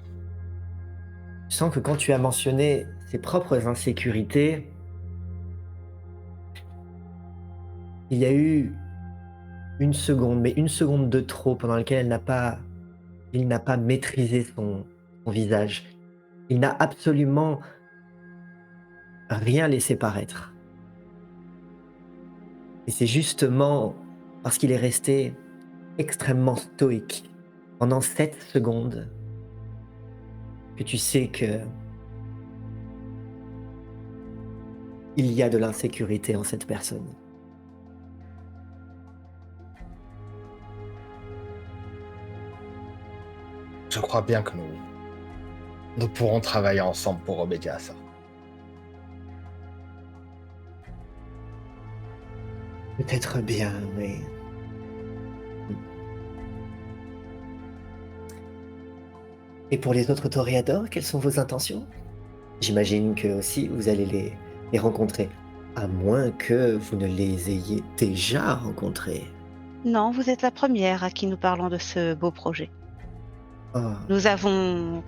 Je sens que quand tu as mentionné ses propres insécurités, il y a eu une seconde, mais une seconde de trop pendant laquelle il n'a pas maîtrisé son visage. Il n'a absolument rien laissé paraître. Et c'est justement parce qu'il est resté extrêmement stoïque pendant 7 secondes que tu sais que il y a de l'insécurité en cette personne. Je crois bien que nous pourrons travailler ensemble pour remédier à ça. Peut-être bien, mais et pour les autres toréadors, quelles sont vos intentions? J'imagine que aussi vous allez les rencontrer, à moins que vous ne les ayez déjà rencontrés. Non, vous êtes la première à qui nous parlons de ce beau projet. Oh, Nous avons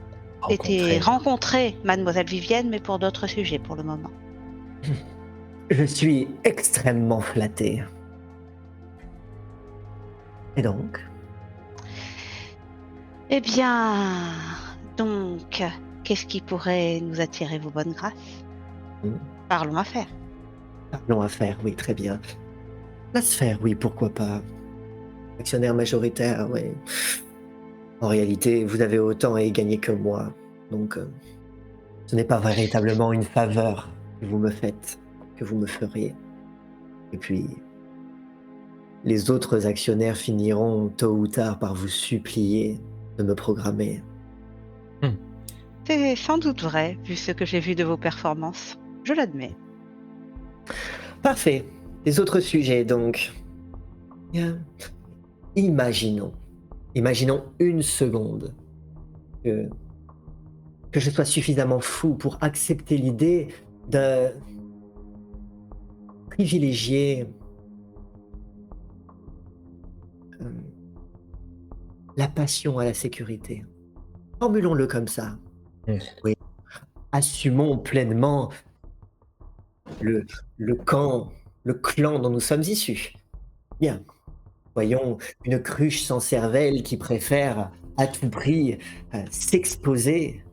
été Rencontrer. rencontrés, mademoiselle Vivienne, mais pour d'autres sujets pour le moment. je suis extrêmement flatté. Et donc? Eh bien, donc, qu'est-ce qui pourrait nous attirer vos bonnes grâces? Mmh, Parlons affaires. parlons affaires, oui, très bien. La sphère, oui, pourquoi pas. Actionnaire majoritaire, oui. En réalité, vous avez autant à y gagner que moi, donc ce n'est pas véritablement une faveur que vous me faites, que vous me feriez. Et puis, les autres actionnaires finiront tôt ou tard par vous supplier de me programmer. C'est sans doute vrai, vu ce que j'ai vu de vos performances. Je l'admets. Parfait. Les autres sujets, donc. Bien. Imaginons une seconde que, que je sois suffisamment fou pour accepter l'idée de privilégier euh, la passion à la sécurité. Formulons-le comme ça. Mm. Oui. Assumons pleinement le, le camp, le clan dont nous sommes issus. Bien. Voyons une cruche sans cervelle qui préfère à tout prix s'exposer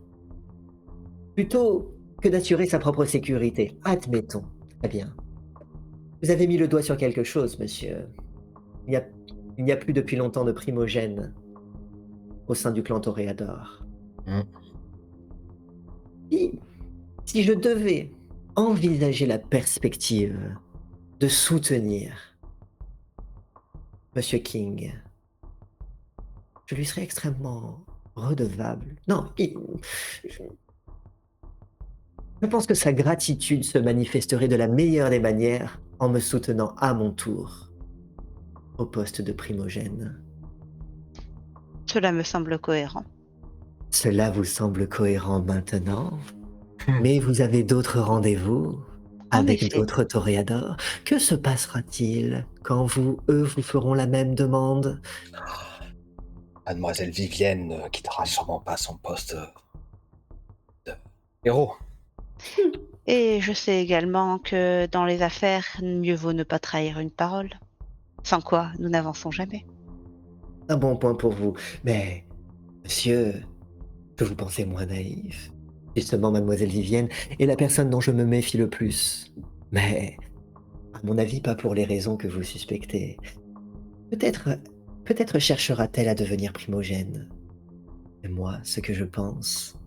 plutôt que d'assurer sa propre sécurité. Admettons. Très bien. Vous avez mis le doigt sur quelque chose, monsieur. Il n'y a, il n'y a plus depuis longtemps de primogène au sein du clan Toréador. Mm. Si, si je devais envisager la perspective de soutenir Monsieur King, je lui serais extrêmement redevable. Non, je pense que sa gratitude se manifesterait de la meilleure des manières en me soutenant à mon tour au poste de primogène. Cela me semble cohérent. Cela vous semble cohérent maintenant, mais vous avez d'autres rendez-vous En avec effet. d'autres toréadors. Que se passera-t-il quand eux vous feront la même demande? Mademoiselle Vivienne ne quittera sûrement pas son poste de héros. Et je sais également que dans les affaires, mieux vaut ne pas trahir une parole. Sans quoi, nous n'avançons jamais. Un bon point pour vous. Mais, monsieur, que vous pensez moins naïf. Justement, mademoiselle Vivienne est la personne dont je me méfie le plus. Mais, à mon avis, pas pour les raisons que vous suspectez. Peut-être cherchera-t-elle à devenir primogène. Mais moi, ce que je pense,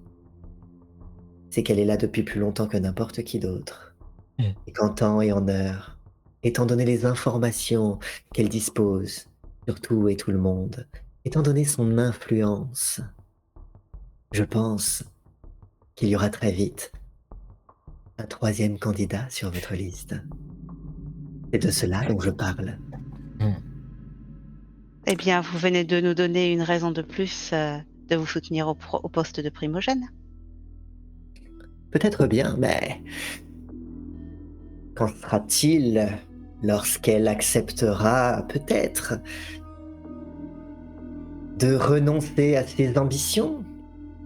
c'est qu'elle est là depuis plus longtemps que n'importe qui d'autre. Et qu'en temps et en heure, étant donné les informations qu'elle dispose sur tout et tout le monde, étant donné son influence, je pense qu'il y aura très vite un troisième candidat sur votre liste. C'est de cela dont je parle. Eh bien, vous venez de nous donner une raison de plus de vous soutenir au poste de primogène. Peut-être bien, mais qu'en sera-t-il lorsqu'elle acceptera peut-être de renoncer à ses ambitions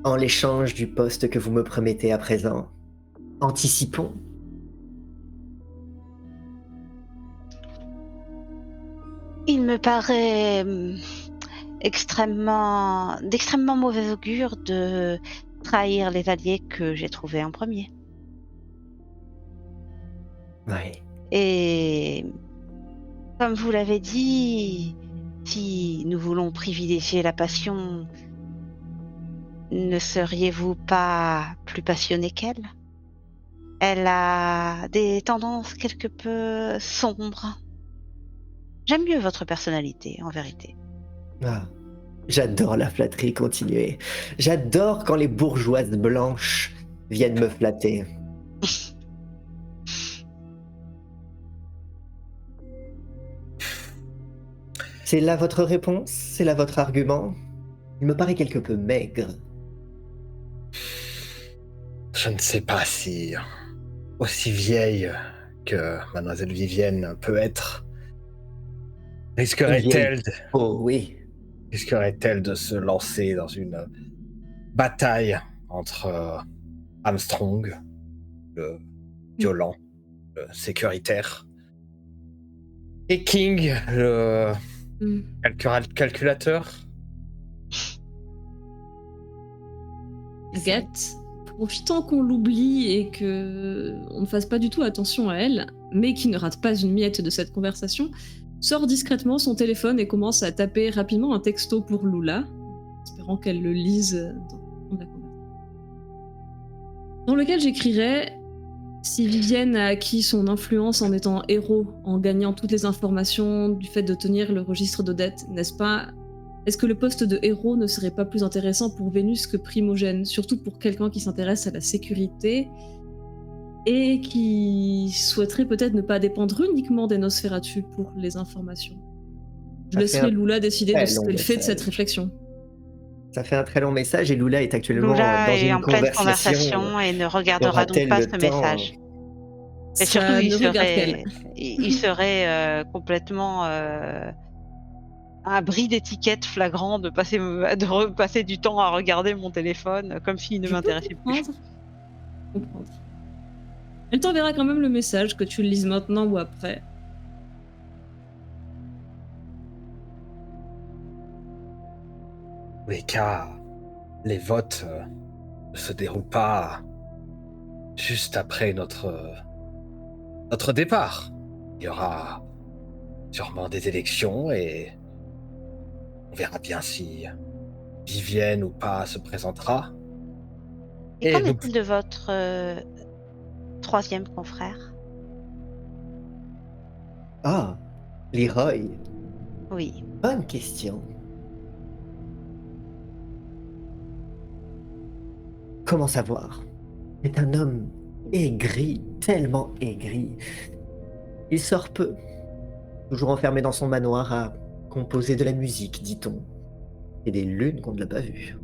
en l'échange du poste que vous me promettez à présent? Anticipons. Il me paraît d'extrêmement mauvais augure de trahir les alliés que j'ai trouvés en premier. Oui. Et comme vous l'avez dit, si nous voulons privilégier la passion, ne seriez-vous pas plus passionné qu'elle? Elle a des tendances quelque peu sombres. J'aime mieux votre personnalité, en vérité. Ah, j'adore la flatterie, continuez. J'adore quand les bourgeoises blanches viennent me flatter. C'est là votre réponse? C'est là votre argument? Il me paraît quelque peu maigre. Je ne sais pas si aussi vieille que Mademoiselle Vivienne peut être, Une risquerait-elle Oh oui. de se lancer dans une bataille entre Armstrong, le violent, le sécuritaire, et King, le calculateur? Agathe, profitant qu'on l'oublie et que on ne fasse pas du tout attention à elle, mais qui ne rate pas une miette de cette conversation, sort discrètement son téléphone et commence à taper rapidement un texto pour Lula, espérant qu'elle le lise dans la conversation. Dans lequel j'écrirais: si Vivienne a acquis son influence en étant héros, en gagnant toutes les informations du fait de tenir le registre d'Odette, n'est-ce pas? Est-ce que le poste de héros ne serait pas plus intéressant pour Vénus que primogène, surtout pour quelqu'un qui s'intéresse à la sécurité et qui souhaiterait peut-être ne pas dépendre uniquement des Nosferatu pour les informations? Je Ça fait laisserai un Lula décider de très ce long qu'elle fait de cette message. réflexion. Ça fait un très long message et Lula est actuellement Lula dans est une en pleine conversation. conversation et ne regardera donc Aura-t-elle pas le ce temps? message. Et surtout, Ça ne regarde qu'elle. il serait complètement un bris d'étiquette flagrant de repasser du temps à regarder mon téléphone comme s'il ne Je peux m'intéressait plus. comprendre. Elle t'enverra quand même le message, que tu le lises maintenant ou après. les cas, les votes ne se déroulent pas juste après notre départ. Il y aura sûrement des élections et on verra bien si Vivienne ou pas se présentera. Et Et qu'en nous, est-il de votre troisième confrère? Ah, Leroy, Oui. bonne question. Comment savoir? C'est un homme aigri, tellement aigri. Il sort peu, toujours enfermé dans son manoir à composer de la musique, dit-on. Et des lunes qu'on ne l'a pas vues.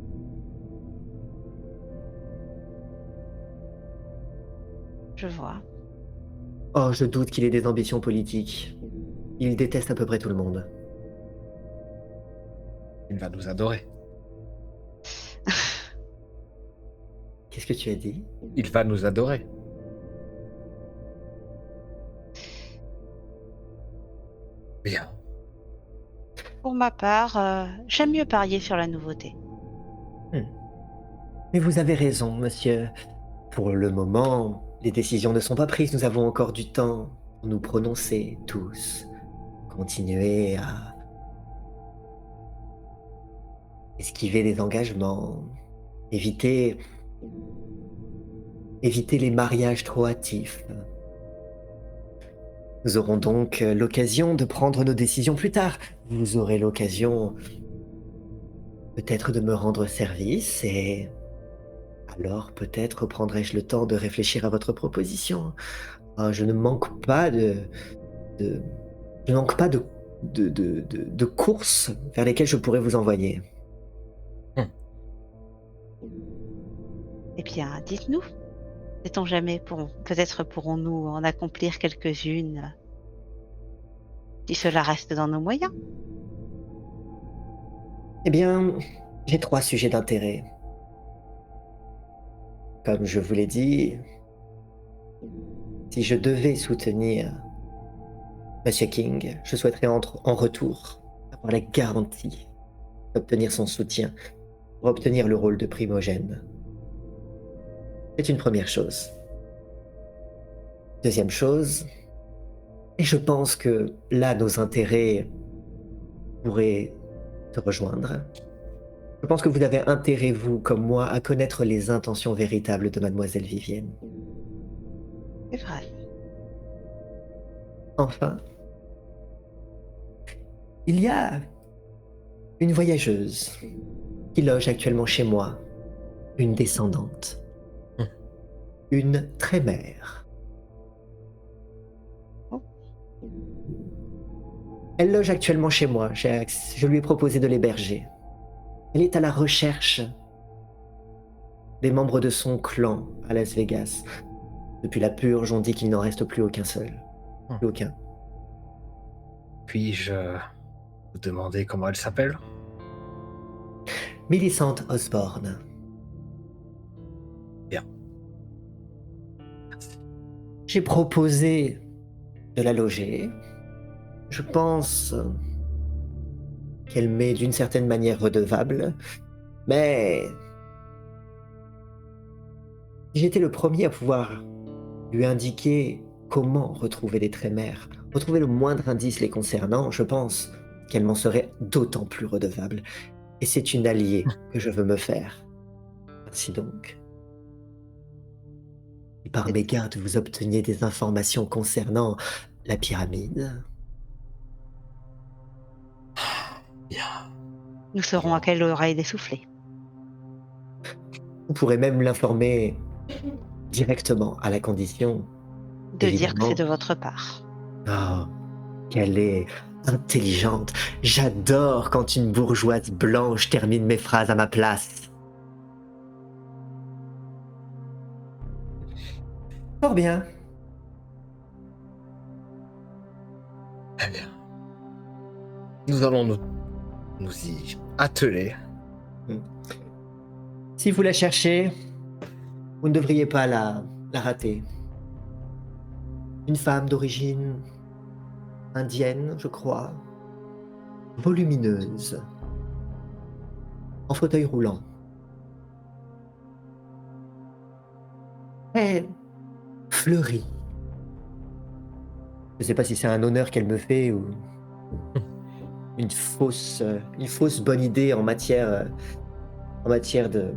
Je vois. Oh, je doute qu'il ait des ambitions politiques. Il déteste à peu près tout le monde. il va nous adorer. Qu'est-ce que tu as dit? Il va nous adorer. Bien. Pour ma part, j'aime mieux parier sur la nouveauté. Hmm. Mais vous avez raison, monsieur. Pour le moment, les décisions ne sont pas prises. Nous avons encore du temps pour nous prononcer tous. Continuer à esquiver les engagements. Éviter, éviter les mariages trop hâtifs. Nous aurons donc l'occasion de prendre nos décisions plus tard. Vous aurez l'occasion peut-être de me rendre service et alors peut-être prendrai-je le temps de réfléchir à votre proposition. Je ne manque pas de je ne manque pas de courses vers lesquelles je pourrais vous envoyer. Eh bien, dites-nous. Sait-on jamais, peut-être pourrons-nous en accomplir quelques-unes si cela reste dans nos moyens. Eh bien, j'ai 3 sujets d'intérêt. Comme je vous l'ai dit, si je devais soutenir Monsieur King, je souhaiterais en retour avoir la garantie d'obtenir son soutien pour obtenir le rôle de primogène. C'est une première chose. Deuxième chose, et je pense que là nos intérêts pourraient se rejoindre. Je pense que vous avez intérêt, vous comme moi, à connaître les intentions véritables de mademoiselle Vivienne. C'est vrai. Enfin, il y a une voyageuse qui loge actuellement chez moi, une descendante, une trémère. Oh. Elle loge actuellement chez moi, je lui ai proposé de l'héberger. Elle est à la recherche des membres de son clan à Las Vegas. Depuis la purge, on dit qu'il n'en reste plus aucun seul. Plus aucun. Puis-je vous demander comment elle s'appelle? Millicent Osborne. Bien. J'ai proposé de la loger. Je pense qu'elle m'est d'une certaine manière redevable, mais si j'étais le premier à pouvoir lui indiquer comment retrouver les trémères, retrouver le moindre indice les concernant, je pense qu'elle m'en serait d'autant plus redevable. Et c'est une alliée que je veux me faire. Ainsi donc, si par mégarde vous obteniez des informations concernant la pyramide, Bien. Nous saurons à quelle oreille les souffler. vous pourrez même l'informer directement, à la condition, De dire que évidemment. c'est de votre part. Oh, qu'elle est intelligente. J'adore quand une bourgeoise blanche termine mes phrases à ma place. Fort bien. Très bien. Nous allons nous y atteler. Si vous la cherchez, vous ne devriez pas la rater. Une femme d'origine indienne, je crois. Volumineuse. en fauteuil roulant. Très fleurie. Je ne sais pas si c'est un honneur qu'elle me fait ou une fausse bonne idée en matière de,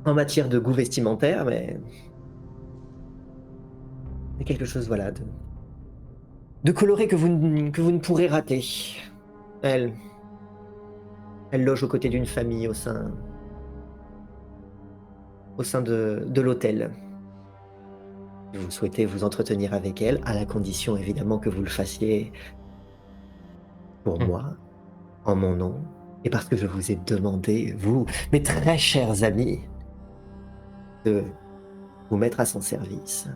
en matière de goût vestimentaire, mais c'est quelque chose, voilà, de coloré que vous ne pourrez rater. Elle, elle loge aux côtés d'une famille au sein de l'hôtel. Vous souhaitez vous entretenir avec elle, à la condition évidemment que vous le fassiez pour moi, en mon nom, et parce que je vous ai demandé, vous, mes très chers amis, de vous mettre à son service.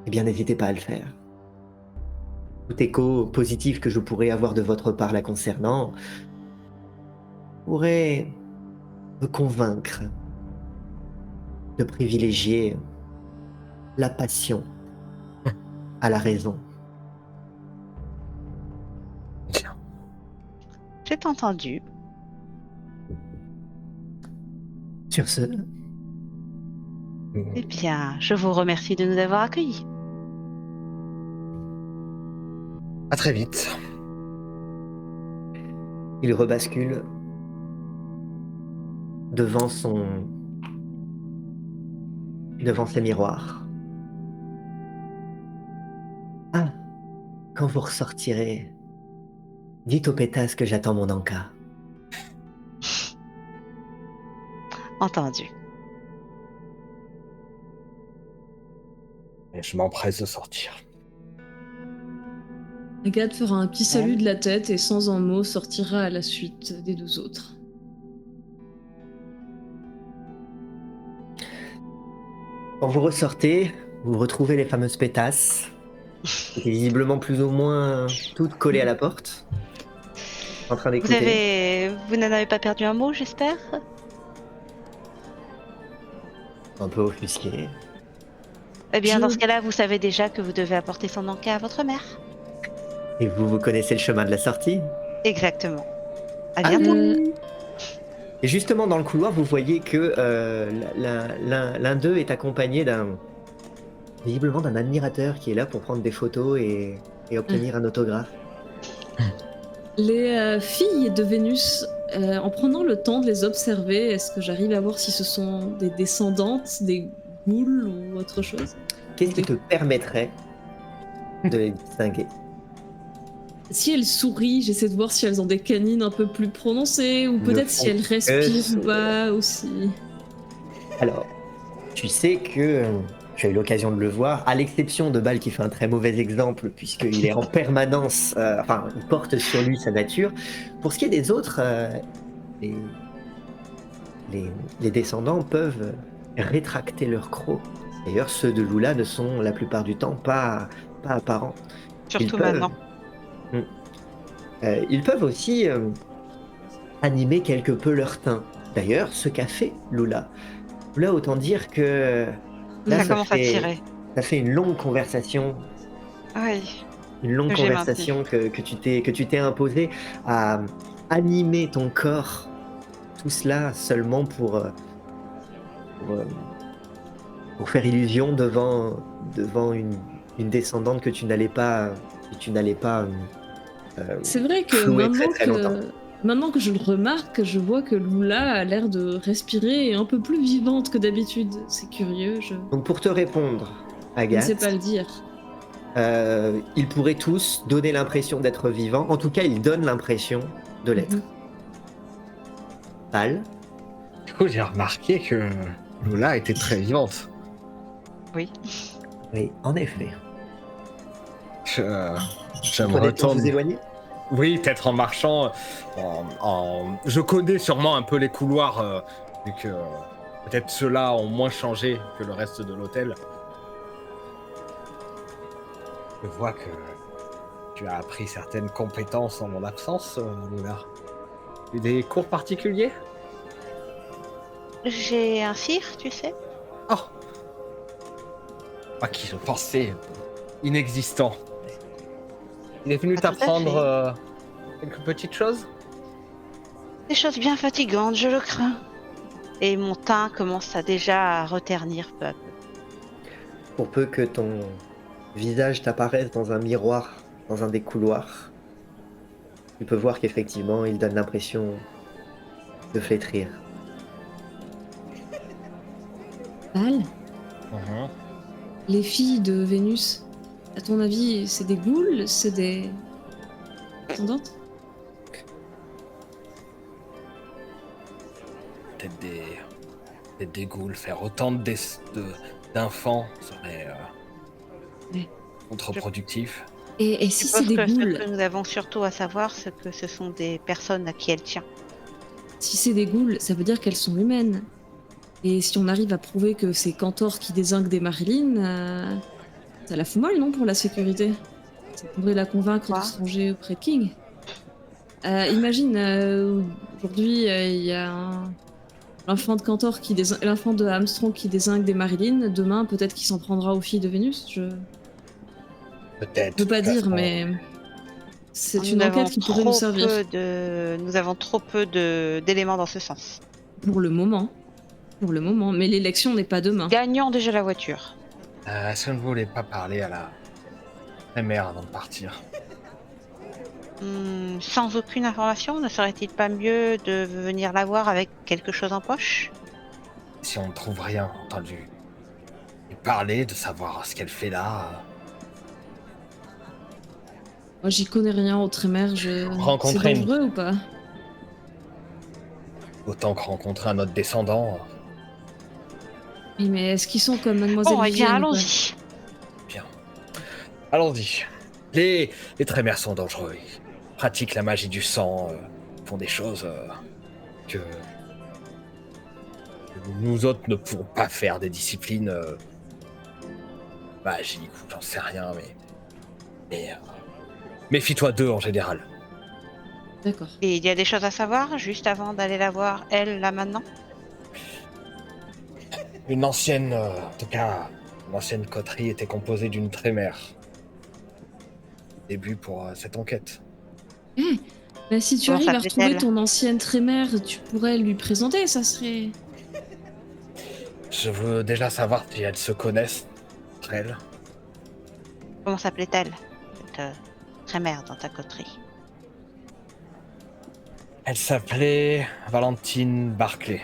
Eh bien, n'hésitez pas à le faire. Tout écho positif que je pourrais avoir de votre part la concernant pourrait me convaincre de privilégier la passion à la raison. Tiens. J'ai entendu. Sur ce, Eh bien, je vous remercie de nous avoir accueillis. À très vite. il rebascule devant ses miroirs. Ah, quand vous ressortirez, dites aux pétasses que j'attends mon encas. Entendu. Et je m'empresse de sortir. Agathe fera un petit salut de la tête et sans un mot sortira à la suite des deux autres. Quand vous ressortez, vous retrouvez les fameuses pétasses, qui étaient visiblement plus ou moins toutes collées à la porte, en train d'écouter. Vous n'en avez pas perdu un mot, j'espère? Un peu offusqué. Eh bien, Je- dans ce cas-là, vous savez déjà que vous devez apporter son encas à votre mère. Et vous connaissez le chemin de la sortie. Exactement. À bientôt. Et justement, dans le couloir, vous voyez que l'un d'eux est accompagné visiblement d'un admirateur qui est là pour prendre des photos et obtenir un autographe. Les filles de Vénus, en prenant le temps de les observer, est-ce que j'arrive à voir si ce sont des descendantes, des ghouls ou autre chose? Qu'est-ce qui te permettrait de les distinguer? Si elles sourient, j'essaie de voir si elles ont des canines un peu plus prononcées, ou Ne peut-être si elles font que respirent sourire. bas aussi. Alors, tu sais que j'ai eu l'occasion de le voir, à l'exception de Bal qui fait un très mauvais exemple, puisqu'il est en permanence, enfin, il porte sur lui sa nature. Pour ce qui est des autres, les, les descendants peuvent rétracter leur croc. D'ailleurs, ceux de Lula ne sont la plupart du temps pas apparents. Surtout peuvent- maintenant. Ils peuvent aussi animer quelque peu leur teint. D'ailleurs, ce qu'a fait Lula. Lula, autant dire que là, Ça commence à tirer. ça fait une longue conversation, Oui. une longue Que j'ai conversation que tu t'es imposé à animer ton corps. Tout cela seulement pour faire illusion devant une descendante que tu n'allais pas C'est vrai que flouer maintenant, très longtemps. maintenant que je le remarque, je vois que Lula a l'air de respirer et un peu plus vivante que d'habitude. C'est curieux, je Donc pour te répondre, ne sais Agathe, pas le dire. ils pourraient tous donner l'impression d'être vivants. En tout cas, ils donnent l'impression de l'être. Mhm. Pâle. Du coup, j'ai remarqué que Lola était très vivante. Oui. Oui, en effet. Je me Prenez le temps de retourne. vous éloigner. Oui, peut-être en marchant. Je connais sûrement un peu les couloirs, vu que peut-être ceux-là ont moins changé que le reste de l'hôtel. Je vois que tu as appris certaines compétences en mon absence, Luna. Des cours particuliers? J'ai un cire, tu sais. Oh! À qui je pensais inexistant. Il est venu Pas tout à t'apprendre fait. quelques petites choses? Des choses bien fatigantes, je le crains. Et mon teint commence déjà à reternir peu à peu. Pour peu que ton visage t'apparaisse dans un miroir, dans un des couloirs, tu peux voir qu'effectivement, il donne l'impression de flétrir. Val, Mhm. les filles de Vénus, à ton avis, c'est des ghouls? C'est des descendantes? Peut-être des ghouls. Faire autant d'enfants serait Ouais. contre-productif. Et Je si c'est suppose des que ce ghouls, que nous avons surtout à savoir, c'est que ce sont des personnes à qui elle tient. si c'est des ghouls, ça veut dire qu'elles sont humaines. Et si on arrive à prouver que c'est Cantor qui dézingue des Marilyn, ça la fout mal, non, pour la sécurité? Ça pourrait la convaincre de Quoi? se ranger auprès de King. Imagine, aujourd'hui, il y a l'enfant de Cantor l'enfant de Armstrong qui dézingue des Marilyn. Demain, peut-être qu'il s'en prendra aux filles de Vénus. Je Peut-être. peux De pas toute dire, façon, mais c'est une enquête qui pourrait nous servir. Nous avons trop peu d'éléments dans ce sens. Pour le moment. Pour le moment. Mais l'élection n'est pas demain. Gagnons déjà la voiture. est-ce que vous ne voulez pas parler à la mère avant de partir? Sans aucune information, ne serait-il pas mieux de venir la voir avec quelque chose en poche? Si on ne trouve rien entendu, et parler, de savoir ce qu'elle fait là. Moi, j'y connais rien au Trémère. C'est Rencontrer une- dangereux ou pas? Autant que rencontrer un autre descendant. Oui, mais est-ce qu'ils sont comme Mademoiselle Bon, eh bien, Vivienne ou pas? allons-y. Bien. Allons-y. Les Trémères sont dangereux. Ils pratiquent la magie du sang, font des choses que nous autres ne pourrons pas faire, des disciplines magiques ou j'en sais rien, mais méfie-toi d'eux en général. D'accord. Et il y a des choses à savoir juste avant d'aller la voir, elle, là maintenant? Une ancienne, en tout cas, une ancienne coterie était composée d'une Trémère. Début pour cette enquête. Eh, bah, si tu Comment arrives à retrouver s'appelait-elle? ton ancienne trémère, tu pourrais lui présenter, ça serait... Je veux déjà savoir si elles se connaissent entre elles. Comment s'appelait-elle, cette très mère dans ta coterie? Elle s'appelait Valentine Barclay.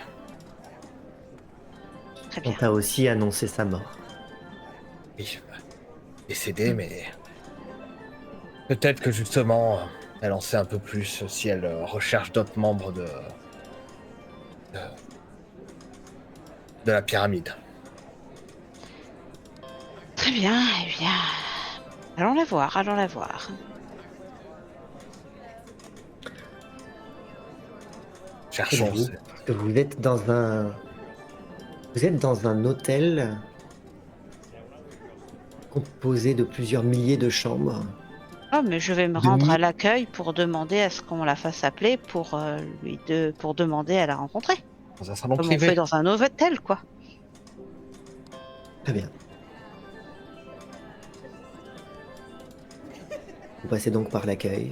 Très On bien. t'a aussi annoncé sa mort. Oui, décédée, mais peut-être que justement, elle en sait un peu plus si elle recherche d'autres membres de, de la pyramide. Très bien, eh bien... Allons la voir, allons la voir. Cherchons. Vous êtes dans un... Vous êtes dans un hôtel composé de plusieurs milliers de chambres. Oh, mais je vais me rendre à l'accueil pour demander à ce qu'on la fasse appeler pour pour demander à la rencontrer. Dans un salon Comme on privé. fait dans un hôtel, quoi. Très bien. Vous passez donc par l'accueil.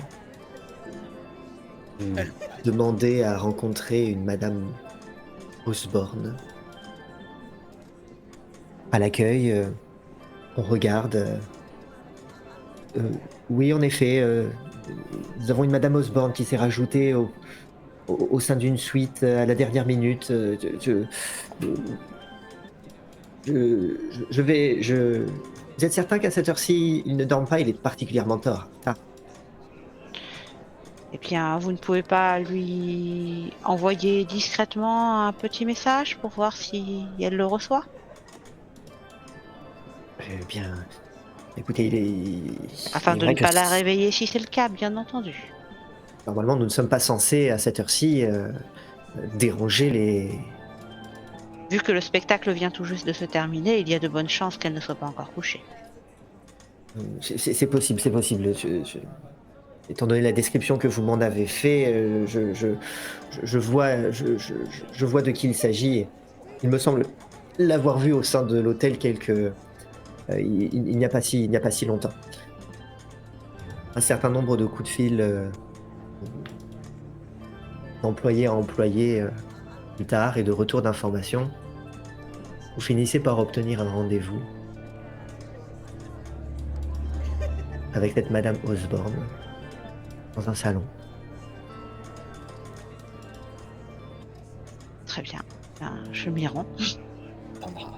Vous Elle- demandez à rencontrer une Madame Osborne. À l'accueil, on regarde. Oui, en effet, nous avons une Madame Osborne qui s'est rajoutée au sein d'une suite à la dernière minute. Vous êtes certain qu'à cette heure-ci, il ne dorme pas, il est particulièrement tard. Eh bien, vous ne pouvez pas lui envoyer discrètement un petit message pour voir si elle le reçoit? Eh bien, écoutez, Afin il est de vrai ne que pas la réveiller si c'est le cas, bien entendu. normalement, nous ne sommes pas censés, à cette heure-ci, déranger les... Vu que le spectacle vient tout juste de se terminer, il y a de bonnes chances qu'elle ne soit pas encore couchée. C'est possible, c'est possible. Étant donné la description que vous m'en avez fait, je vois, je vois de qui il s'agit. Il me semble l'avoir vu au sein de l'hôtel il n'y a pas si longtemps. Un certain nombre de coups de fil d'employé à employé plus tard et de retour d'information, vous finissez par obtenir un rendez-vous avec cette Madame Osborne dans un salon. Très bien. Je m'y rends. Attendra.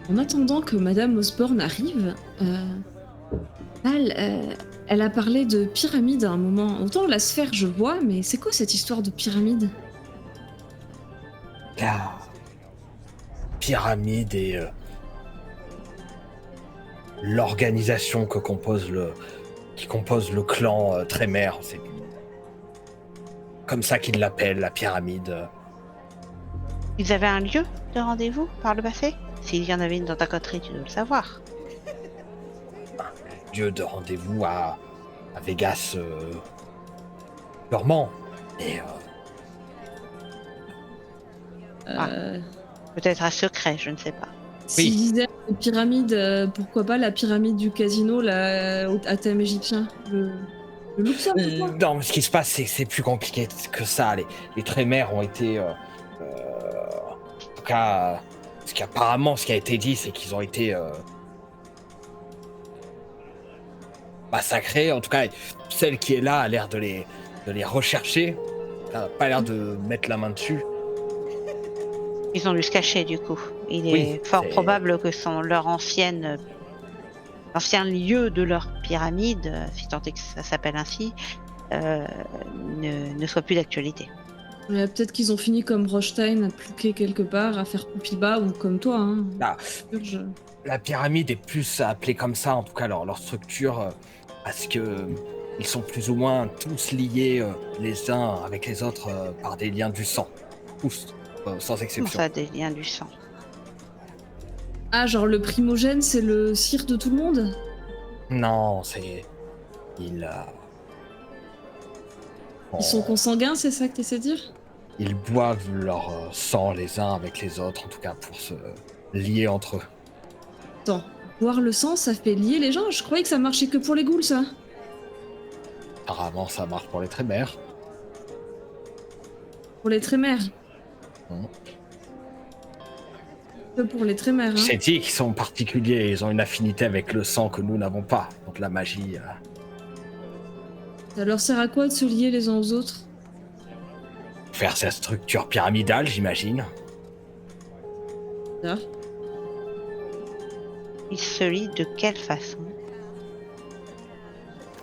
En attendant que Madame Osborne arrive, elle a parlé de pyramide à un moment. Autant la sphère, je vois, mais c'est quoi cette histoire de pyramide? La pyramide et l'organisation qui compose le clan Trémère, c'est comme ça qu'ils l'appellent, la pyramide. Ils avaient un lieu de rendez-vous par le passé? S'il y en avait une dans ta coterie, tu dois le savoir. Lieu de rendez-vous à Vegas, sûrement. Et Peut-être un secret, je ne sais pas. S'ils disaient une pyramide, pourquoi pas la pyramide du casino là, à thème égyptien? Le Luxor, c'est quoi? non, mais ce qui se passe, c'est que c'est plus compliqué que ça. Les Trémères ont été, en tout cas, ce qui a été dit, c'est qu'ils ont été massacrés. En tout cas, celle qui est là a l'air de les rechercher. Elle n'a pas l'air de mettre la main dessus. Ils ont dû se cacher du coup. Il Oui, est fort c'est- probable que leur ancien lieu de leur pyramide, si tant est que ça s'appelle ainsi, ne soit plus d'actualité. Ouais, peut-être qu'ils ont fini comme Rothstein à pluquer quelque part, à faire pipi bas, ou comme toi, hein. Ah, Purge. la pyramide est plus appelée comme ça, en tout cas leur structure, parce que ils sont plus ou moins tous liés les uns avec les autres par des liens du sang. Tous, sans Comment exception. ça, des liens du sang? Ah, genre le primogène, c'est le sire de tout le monde? Non, c'est... Ils... Ils sont consanguins, c'est ça que t'essaies de dire? Ils boivent leur sang les uns avec les autres, en tout cas pour se lier entre eux. Attends, boire le sang, ça fait lier les gens? Je croyais que ça marchait que pour les ghouls, ça. Apparemment, ça marche pour les Trémères. Pour les trémères. Mhm. Que pour les trémères, hein. C'est dit qu'ils sont particuliers, ils ont une affinité avec le sang que nous n'avons pas. Donc la magie... Ça leur sert à quoi de se lier les uns aux autres? faire sa structure pyramidale, j'imagine. Ah. Ils se lient de quelle façon?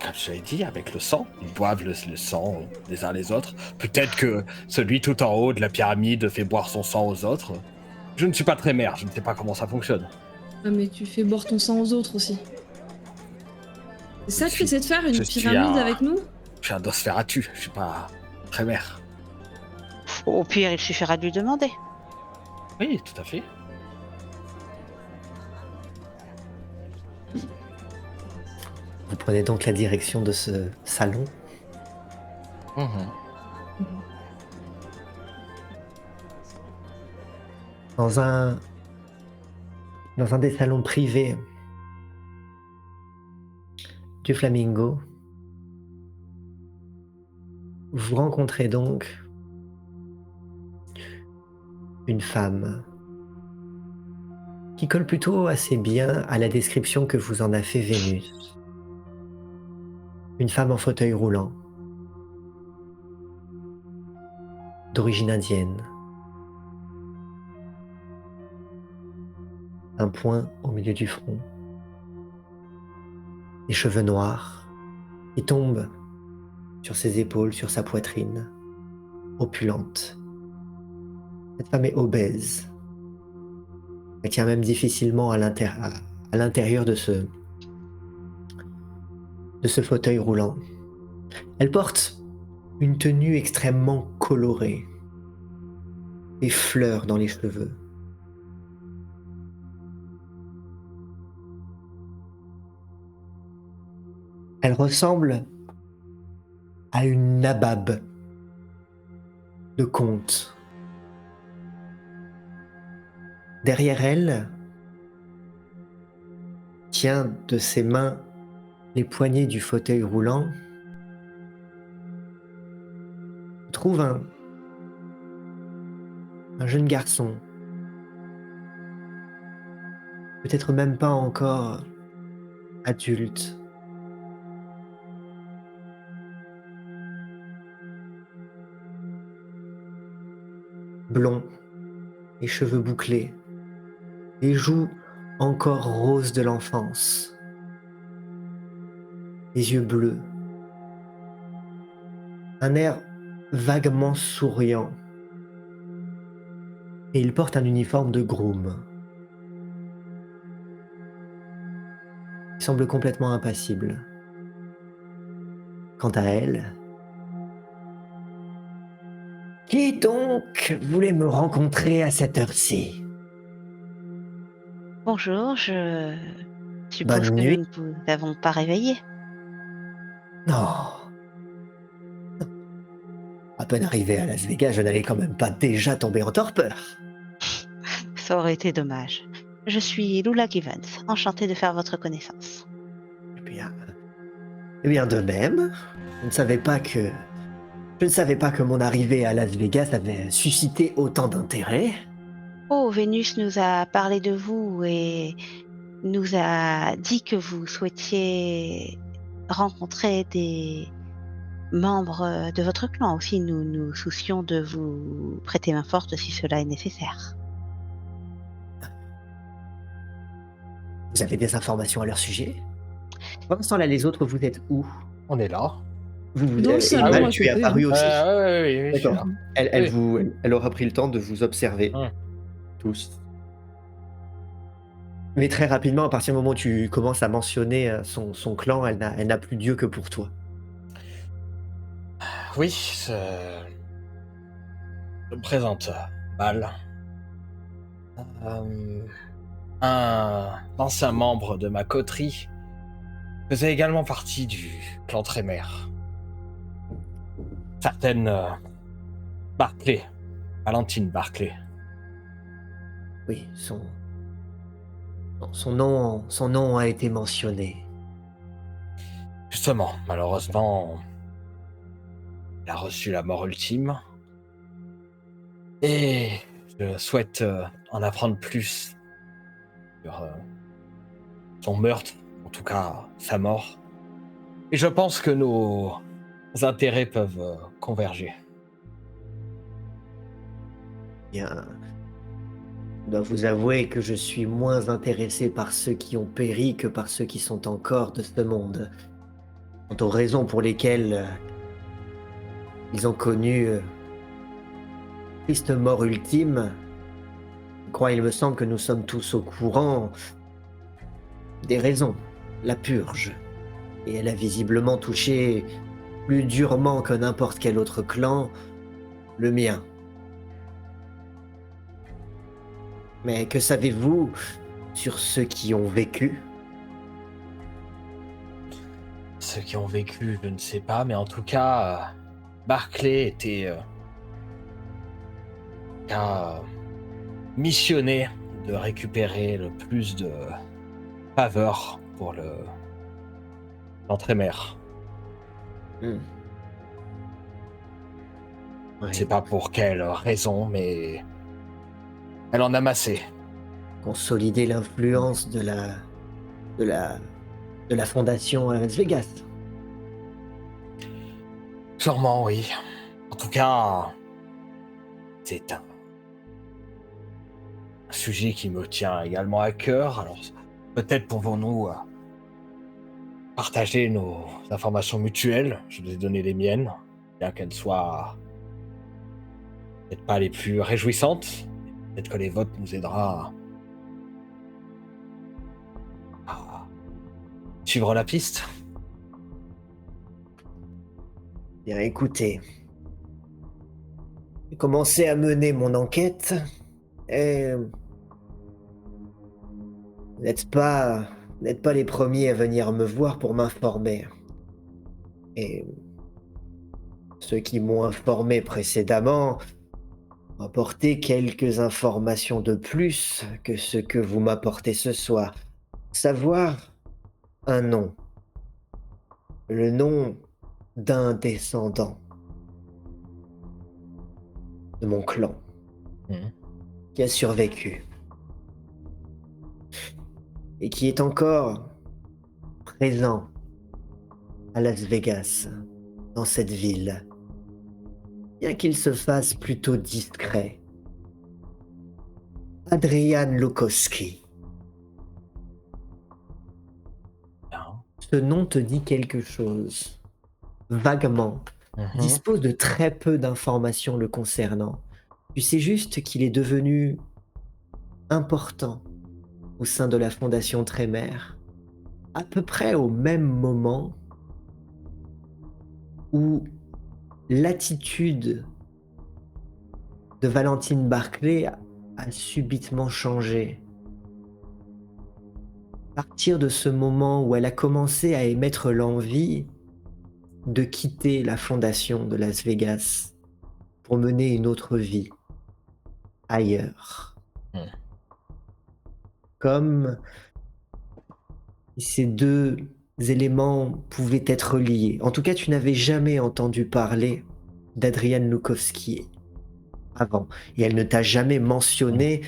Comme je l'ai dit, avec le sang. Ils boivent le sang les uns les autres. Peut-être que celui tout en haut de la pyramide fait boire son sang aux autres. Je ne suis pas Trémère, je ne sais pas comment ça fonctionne. Ah, mais tu fais boire ton sang aux autres aussi. C'est ça que Je tu essaies de faire, une je suis pyramide un- avec nous? Je suis un Nosferatu, je suis pas Trémère. Au pire, il suffira de lui demander. Oui, tout à fait. Vous prenez donc la direction de ce salon. Dans un des salons privés du Flamingo, vous rencontrez donc une femme qui colle plutôt assez bien à la description que vous en a fait Vénus. Une femme en fauteuil roulant, d'origine indienne. Un point au milieu du front. Des cheveux noirs qui tombent sur ses épaules, sur sa poitrine, opulente. Cette femme est obèse. Elle tient même difficilement à l'intérieur de ce fauteuil roulant. Elle porte une tenue extrêmement colorée, des fleurs dans les cheveux. Elle ressemble à une nabab de conte. Derrière elle, tient de ses mains les poignées du fauteuil roulant trouve un jeune garçon, peut-être même pas encore adulte, blond, les cheveux bouclés, les joues encore roses de l'enfance, les yeux bleus, un air vaguement souriant, et il porte un uniforme de groom. Il semble complètement impassible. Quant à elle, qui donc voulait me rencontrer à cette heure-ci? Bonjour, je suppose Bonne que nuit. nous ne vous avons pas réveillé. Non. À peine arrivé à Las Vegas, je n'allais quand même pas déjà tomber en torpeur. Ça aurait été dommage. Je suis Lula Givens, enchantée de faire votre connaissance. Eh bien, de même, je ne savais pas que mon arrivée à Las Vegas avait suscité autant d'intérêt. Oh, Vénus nous a parlé de vous et nous a dit que vous souhaitiez rencontrer des membres de votre clan aussi. Nous nous soucions de vous prêter main forte si cela est nécessaire. Vous avez des informations à leur sujet? Pendant ce temps-là, les autres, vous êtes où? On est là. Dans le salon Emerald, à tu es côté, apparu hein. aussi. Oui, je suis D'accord. là. Elle aura pris le temps de vous observer Hum. tous. Mais très rapidement, à partir du moment où tu commences à mentionner son clan, elle n'a plus Dieu que pour toi. Oui, je me présente, Mal. Un ancien membre de ma coterie faisait également partie du clan Trémer. Certaine Barclay, Valentine Barclay. Oui, son nom a été mentionné. Justement, malheureusement, il a reçu la mort ultime. Et je souhaite en apprendre plus sur son meurtre, en tout cas sa mort. Et je pense que nos intérêts peuvent converger. Bien, je dois vous avouer que je suis moins intéressé par ceux qui ont péri que par ceux qui sont encore de ce monde. Quant aux raisons pour lesquelles ils ont connu triste mort ultime, il me semble que nous sommes tous au courant des raisons. La purge. Et elle a visiblement touché plus durement que n'importe quel autre clan, le mien. Mais que savez-vous sur ceux qui ont vécu? Ceux qui ont vécu, je ne sais pas, mais en tout cas, Barclay était missionné de récupérer le plus de faveurs pour l'entrée-mère. Hmm. Je ne sais pas pour quelle raison, mais elle en a massé. Consolider l'influence de la fondation à Las Vegas. Sûrement, oui. En tout cas, c'est un sujet qui me tient également à cœur. Alors, peut-être pouvons-nous partager nos informations mutuelles. Je vous ai donné les miennes, bien qu'elles soient peut-être pas les plus réjouissantes. Peut-être que les votes nous aidera à suivre la piste. Bien, écoutez, j'ai commencé à mener mon enquête et vous n'êtes pas les premiers à venir me voir pour m'informer. Et ceux qui m'ont informé précédemment ont apporté quelques informations de plus que ce que vous m'apportez ce soir. Savoir un nom. Le nom d'un descendant. de mon clan Mhm. qui a survécu et qui est encore présent à Las Vegas, dans cette ville, bien qu'il se fasse plutôt discret. Adrian Lukowski. Bien. Ce nom te dit quelque chose, vaguement. Tu Mhm. disposes de très peu d'informations le concernant. Tu sais juste qu'il est devenu important au sein de la Fondation Trémer, à peu près au même moment où l'attitude de Valentine Barclay a subitement changé. À partir de ce moment où elle a commencé à émettre l'envie de quitter la fondation de Las Vegas pour mener une autre vie ailleurs. Hmm. Comme si ces deux éléments pouvaient être liés. En tout cas, tu n'avais jamais entendu parler d'Adrian Lukowski avant. Et elle ne t'a jamais mentionné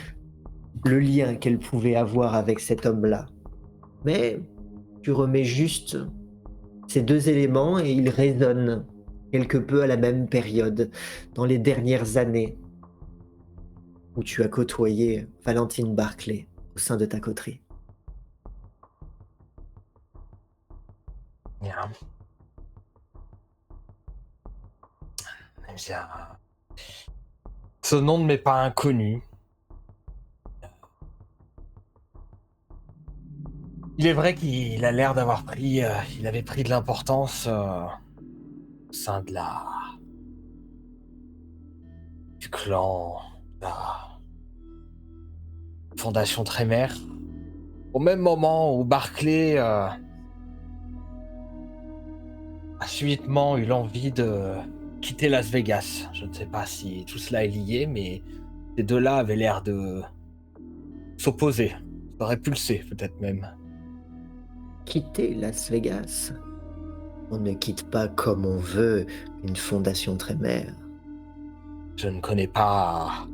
le lien qu'elle pouvait avoir avec cet homme-là. Mais tu remets juste ces deux éléments et ils résonnent quelque peu à la même période, dans les dernières années où tu as côtoyé Valentine Barclay au sein de ta coterie. Bien. Eh bien, ce nom ne m'est pas inconnu. Il est vrai qu'il a l'air d'avoir pris, il avait pris de l'importance au sein de du clan, de la Fondation Trémer. Au même moment où Barclay a subitement eu l'envie de quitter Las Vegas. Je ne sais pas si tout cela est lié, mais ces deux-là avaient l'air de s'opposer, se répulser peut-être même. Quitter Las Vegas. On ne quitte pas comme on veut une fondation Trémer. Je ne connais pas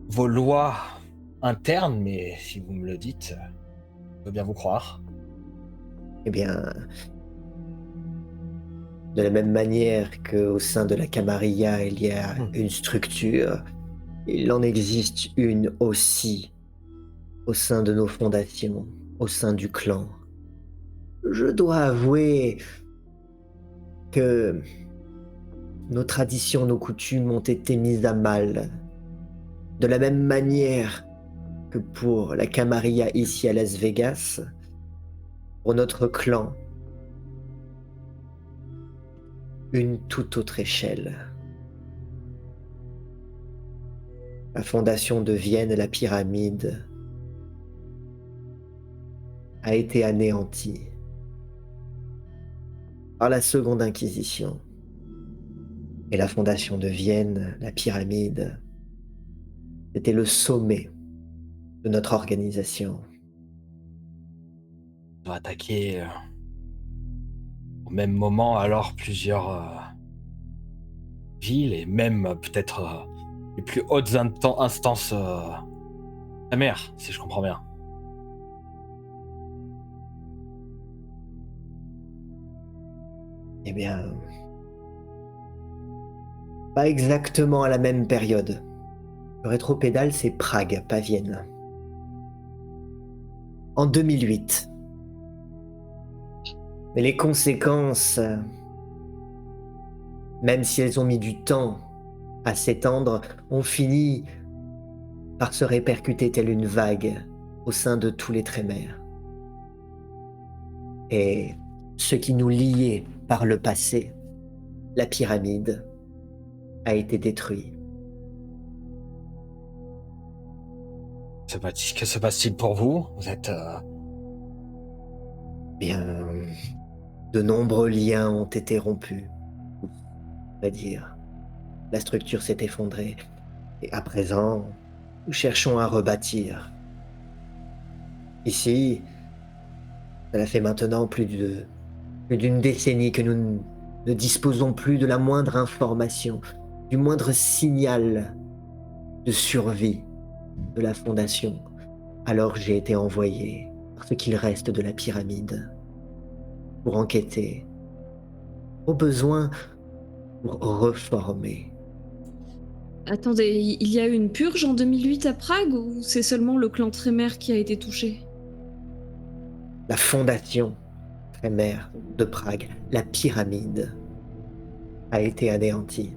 vos lois internes, mais si vous me le dites, je peux bien vous croire. Eh bien, de la même manière qu'au sein de la Camarilla, il y a une structure, il en existe une aussi au sein de nos fondations, au sein du clan. Je dois avouer que nos traditions, nos coutumes ont été mises à mal. De la même manière que pour la Camarilla ici à Las Vegas, pour notre clan, une toute autre échelle. La fondation de Vienne, la pyramide, a été anéantie par la Seconde Inquisition. Et la fondation de Vienne, la pyramide, c'était le sommet de notre organisation. On doit attaquer au même moment alors plusieurs villes et même peut-être les plus hautes instances de la mer, si je comprends bien. Eh bien, pas exactement à la même période. Le rétropédale, c'est Prague, pas Vienne. En 2008. Mais les conséquences, même si elles ont mis du temps à s'étendre, ont fini par se répercuter telle une vague au sein de tous les Trémères. Et ce qui nous liait par le passé, la pyramide, a été détruit. Que se passe-t-il pour vous? Vous êtes... Bien, de nombreux liens ont été rompus. On va dire, la structure s'est effondrée. Et à présent, nous cherchons à rebâtir. Ici, cela fait maintenant plus d'une décennie que nous ne disposons plus de la moindre information. du moindre signal de survie de la Fondation, alors j'ai été envoyé par ce qu'il reste de la pyramide pour enquêter, au besoin pour reformer. Attendez, il y a eu une purge en 2008 à Prague ou c'est seulement le clan Trémer qui a été touché? La Fondation Trémère de Prague, la pyramide, a été anéantie.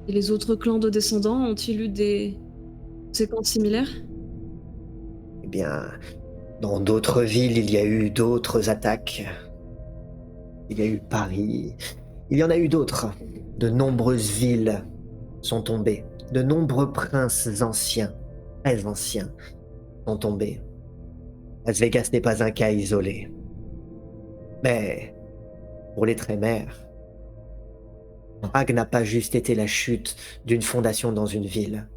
Et les autres clans de descendants ont-ils eu des conséquences similaires? Eh bien, dans d'autres villes, il y a eu d'autres attaques. Il y a eu Paris. Il y en a eu d'autres. De nombreuses villes sont tombées. De nombreux princes anciens, très anciens, sont tombés. Las Vegas n'est pas un cas isolé. Mais pour les Trémères, Prague n'a pas juste été la chute d'une fondation dans une ville.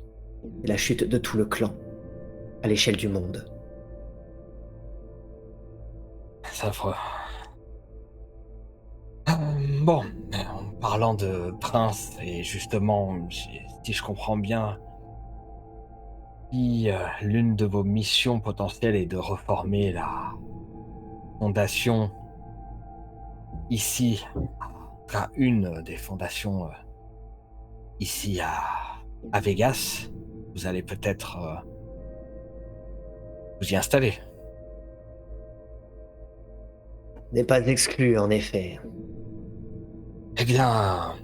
C'est la chute de tout le clan, à l'échelle du monde. C'est affreux. Bon, en parlant de prince, et justement, si je comprends bien, si l'une de vos missions potentielles est de reformer la fondation ici, en tout cas une des fondations ici à Vegas, vous allez peut-être vous y installer. N'est pas exclu, en effet. Eh bien,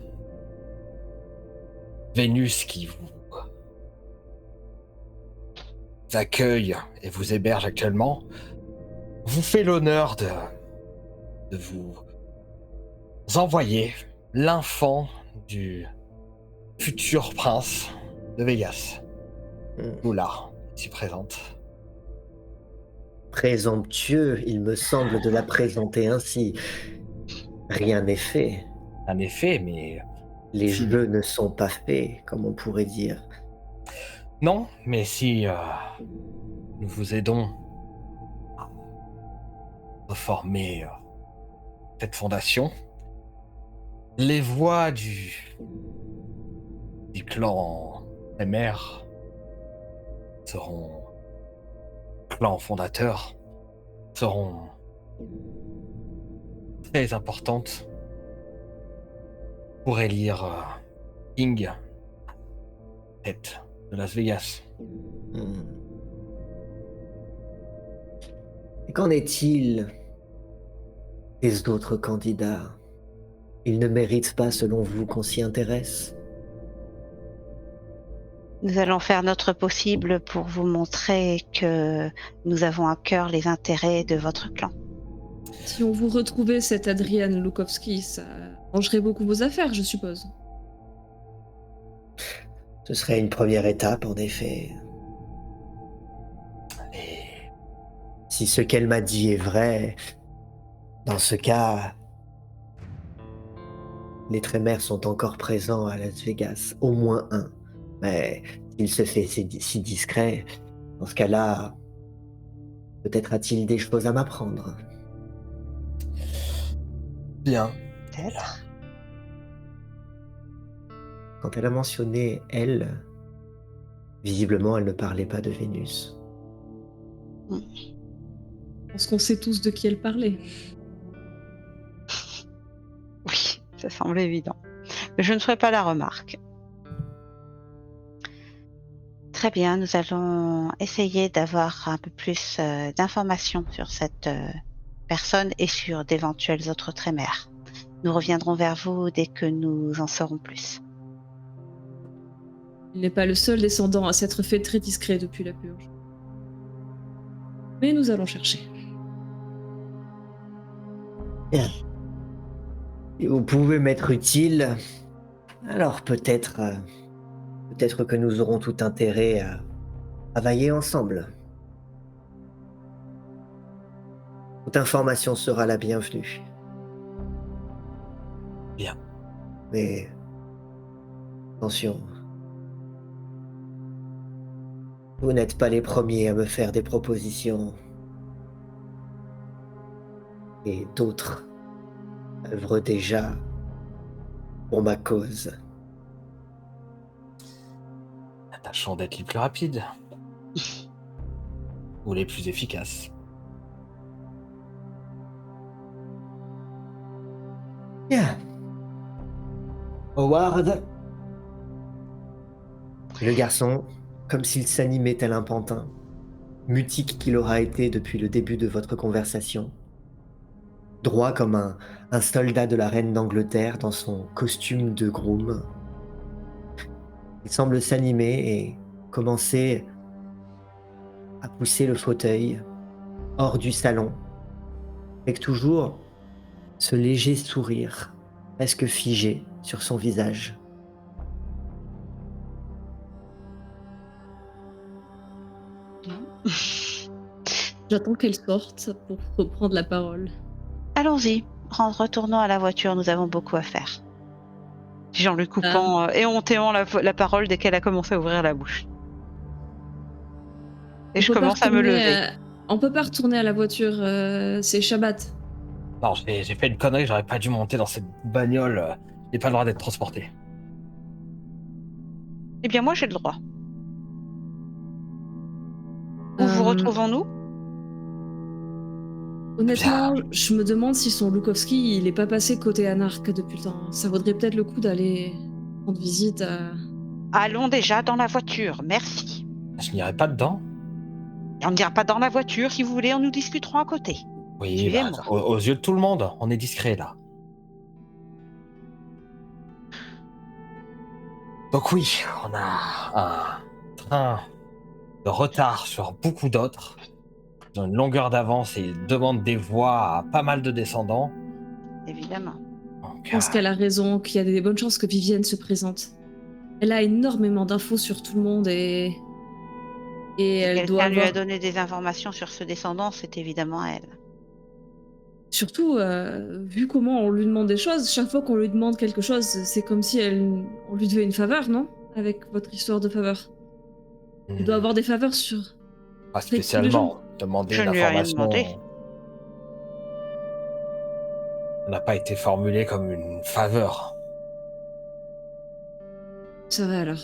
Vénus qui vous accueille et vous héberge actuellement, vous fait l'honneur de vous envoyer l'enfant du futur prince de Vegas. Moula, ici présente. Présomptueux, il me semble, de la présenter ainsi. Rien n'est fait. En effet, mais Les Si. jeux ne sont pas faits, comme on pourrait dire. non, mais si nous vous aidons à reformer cette fondation, les voix du clan mère seront clan fondateur seront très importantes pour élire King tête de Las Vegas. Hmm. Et qu'en est-il des autres candidats? Ils ne méritent pas, selon vous, qu'on s'y intéresse? Nous allons faire notre possible pour vous montrer que nous avons à cœur les intérêts de votre clan. Si on vous retrouvait cet Adrian Lukowski, ça arrangerait beaucoup vos affaires, je suppose. Ce serait une première étape, en effet. Et Si ce qu'elle m'a dit est vrai, dans ce cas, les Trémères sont encore présents à Las Vegas, au moins un. Mais s'il se fait si discret, dans ce cas-là, peut-être a-t-il des choses à m'apprendre. bien, Peut-être. Quand elle a mentionné elle, visiblement elle ne parlait pas de Vénus. Je pense qu'on sait tous de qui elle parlait. Oui, ça semble évident. Mais je ne ferai pas la remarque. Très bien, nous allons essayer d'avoir un peu plus d'informations sur cette personne et sur d'éventuels autres Trémères. Nous reviendrons vers vous dès que nous en saurons plus. Il n'est pas le seul descendant à s'être fait très discret depuis la purge. Mais nous allons chercher. Bien. Et vous pouvez m'être utile, alors peut-être que nous aurons tout intérêt à travailler ensemble. Toute information sera la bienvenue. Bien. Mais attention, vous n'êtes pas les premiers à me faire des propositions. Et d'autres œuvrent déjà pour ma cause. Tâchons d'être les plus rapides. Ou les plus efficaces. Bien. Howard. Le garçon, comme s'il s'animait tel un pantin, mutique qu'il aura été depuis le début de votre conversation, droit comme un soldat de la reine d'Angleterre dans son costume de groom. Il semble s'animer et commencer à pousser le fauteuil hors du salon, avec toujours ce léger sourire, presque figé sur son visage. J'attends qu'elle sorte pour reprendre la parole. Allons-y, retournons à la voiture, nous avons beaucoup à faire. Dis en lui coupant éhontément la parole dès qu'elle a commencé à ouvrir la bouche. Et je commence à me lever. On peut pas retourner à la voiture, c'est Shabbat. Non, j'ai fait une connerie, j'aurais pas dû monter dans cette bagnole. J'ai pas le droit d'être transporté. Eh bien, moi, j'ai le droit. Où vous retrouvons-nous? Honnêtement, je me demande si son Lukowski, il est pas passé côté anarque depuis le temps. Ça vaudrait peut-être le coup d'aller rendre visite à... Allons déjà dans la voiture, merci. Je n'irai pas dedans. Et on n'ira pas dans la voiture, si vous voulez, nous discuterons à côté. Oui, Suivez-moi. aux yeux de tout le monde, on est discret là. Donc oui, on a un train de retard sur beaucoup d'autres. Ils ont une longueur d'avance et ils demandent des voies à pas mal de descendants. Évidemment. Donc, Je pense qu'elle a raison, qu'il y a des bonnes chances que Vivienne se présente. Elle a énormément d'infos sur tout le monde et elle doit quelqu'un lui avoir... a donné des informations sur ce descendant, c'est évidemment elle. Surtout, vu comment on lui demande des choses, chaque fois qu'on lui demande quelque chose, c'est comme si on lui devait une faveur, non? Avec votre histoire de faveur. Il doit avoir des faveurs sur... pas tous les spécialement. Demander Je ne lui ai rien l'information. demandé. Ça n'a pas été formulé comme une faveur. Ça va alors.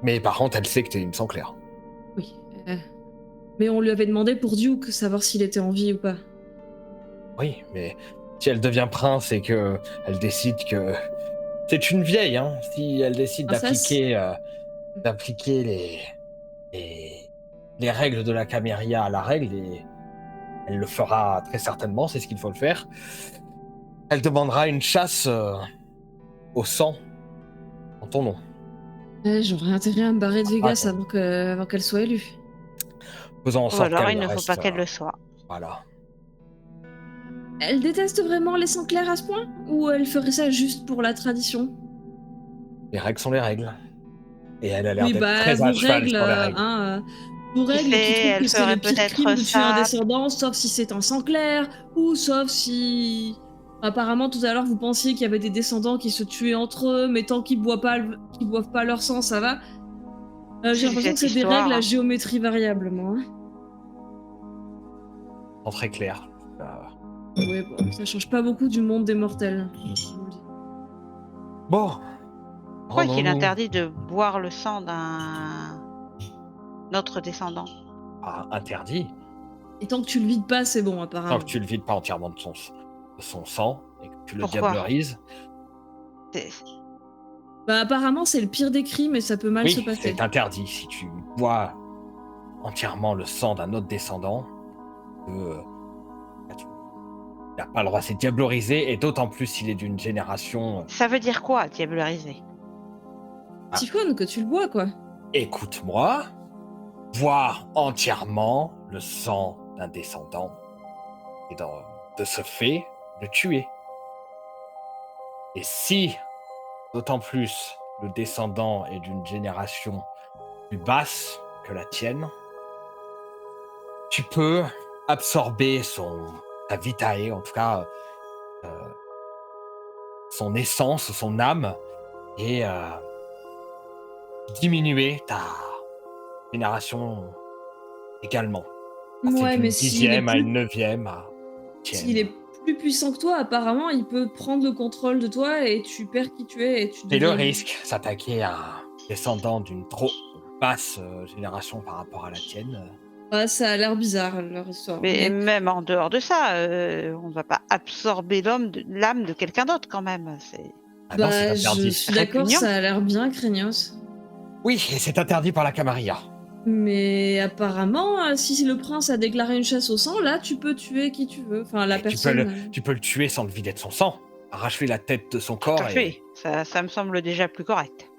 Mais par contre, elle sait que t'es une sang claire. Oui. Mais on lui avait demandé pour Duke, savoir s'il était en vie ou pas. Oui, mais si elle devient prince et que elle décide que c'est une vieille, hein. Si elle décide Princesse. d'appliquer les règles de la Caméria à la règle, et elle le fera très certainement, c'est ce qu'il faut le faire. Elle demandera une chasse au sang en ton nom. J'aurais intérêt à me barrer de Vegas avant qu'elle soit élue. Faisons en Ou sorte alors qu'elle il ne faut reste, pas qu'elle le soit. Voilà. Elle déteste vraiment les sangs clairs à ce point? Ou elle ferait ça juste pour la tradition? Les règles sont les règles. Et elle a l'air Oui, d'être bah, très à vos cheval règles, sur les règles. vos règles qui trouvent elle que c'est ferait le pire peut-être crime de tuer un ça. descendant, sauf si c'est un sang clair, ou sauf si... Apparemment, tout à l'heure, vous pensiez qu'il y avait des descendants qui se tuaient entre eux, mais tant qu'ils boivent pas leur sang, ça va. J'ai l'impression que c'est des règles à géométrie variable, moi. En très clair. Ouais, bon, ça change pas beaucoup du monde des mortels. Bon. Pourquoi est-il rendons-nous. interdit de boire le sang d'un autre descendant? Ah, interdit. Et tant que tu le vides pas, c'est bon, Tant apparemment. que tu le vides pas entièrement de son sang et que tu le Pourquoi diablerises. Bah, apparemment, c'est le pire des crimes et ça peut mal se Oui, passer. c'est interdit. Si tu bois entièrement le sang d'un autre descendant, tu n'as pas le droit, c'est diablorisé, et d'autant plus s'il est d'une génération. Ça veut dire quoi, diableriser? Typhone, que tu le bois, quoi. Écoute-moi, boire entièrement le sang d'un descendant et de ce fait, le tuer. Et si, d'autant plus, le descendant est d'une génération plus basse que la tienne, tu peux absorber ta vitae, en tout cas son essence, son âme, et diminuer ta génération également. Ouais, d'une mais s'il est 10e à une 9e à 10e. S'il est plus puissant que toi, apparemment, il peut prendre le contrôle de toi et tu perds qui tu es et tu C'est le deviens... risque, s'attaquer à un descendant d'une trop basse génération par rapport à la tienne. Ouais, ça a l'air bizarre leur histoire. Mais Mais même en dehors de ça, on ne va pas absorber l'âme de quelqu'un d'autre quand même. Ah non, c'est bah, je interdit. suis d'accord, répugnant. ça a l'air bien craignos. Oui, et c'est interdit par la Camarilla. Mais apparemment, si le prince a déclaré une chasse au sang, là, tu peux tuer qui tu veux. Enfin, la Et personne. tu peux le tuer sans le vider de son sang. Arracher la tête de son Tout corps à et... fait. Ça me semble déjà plus correct.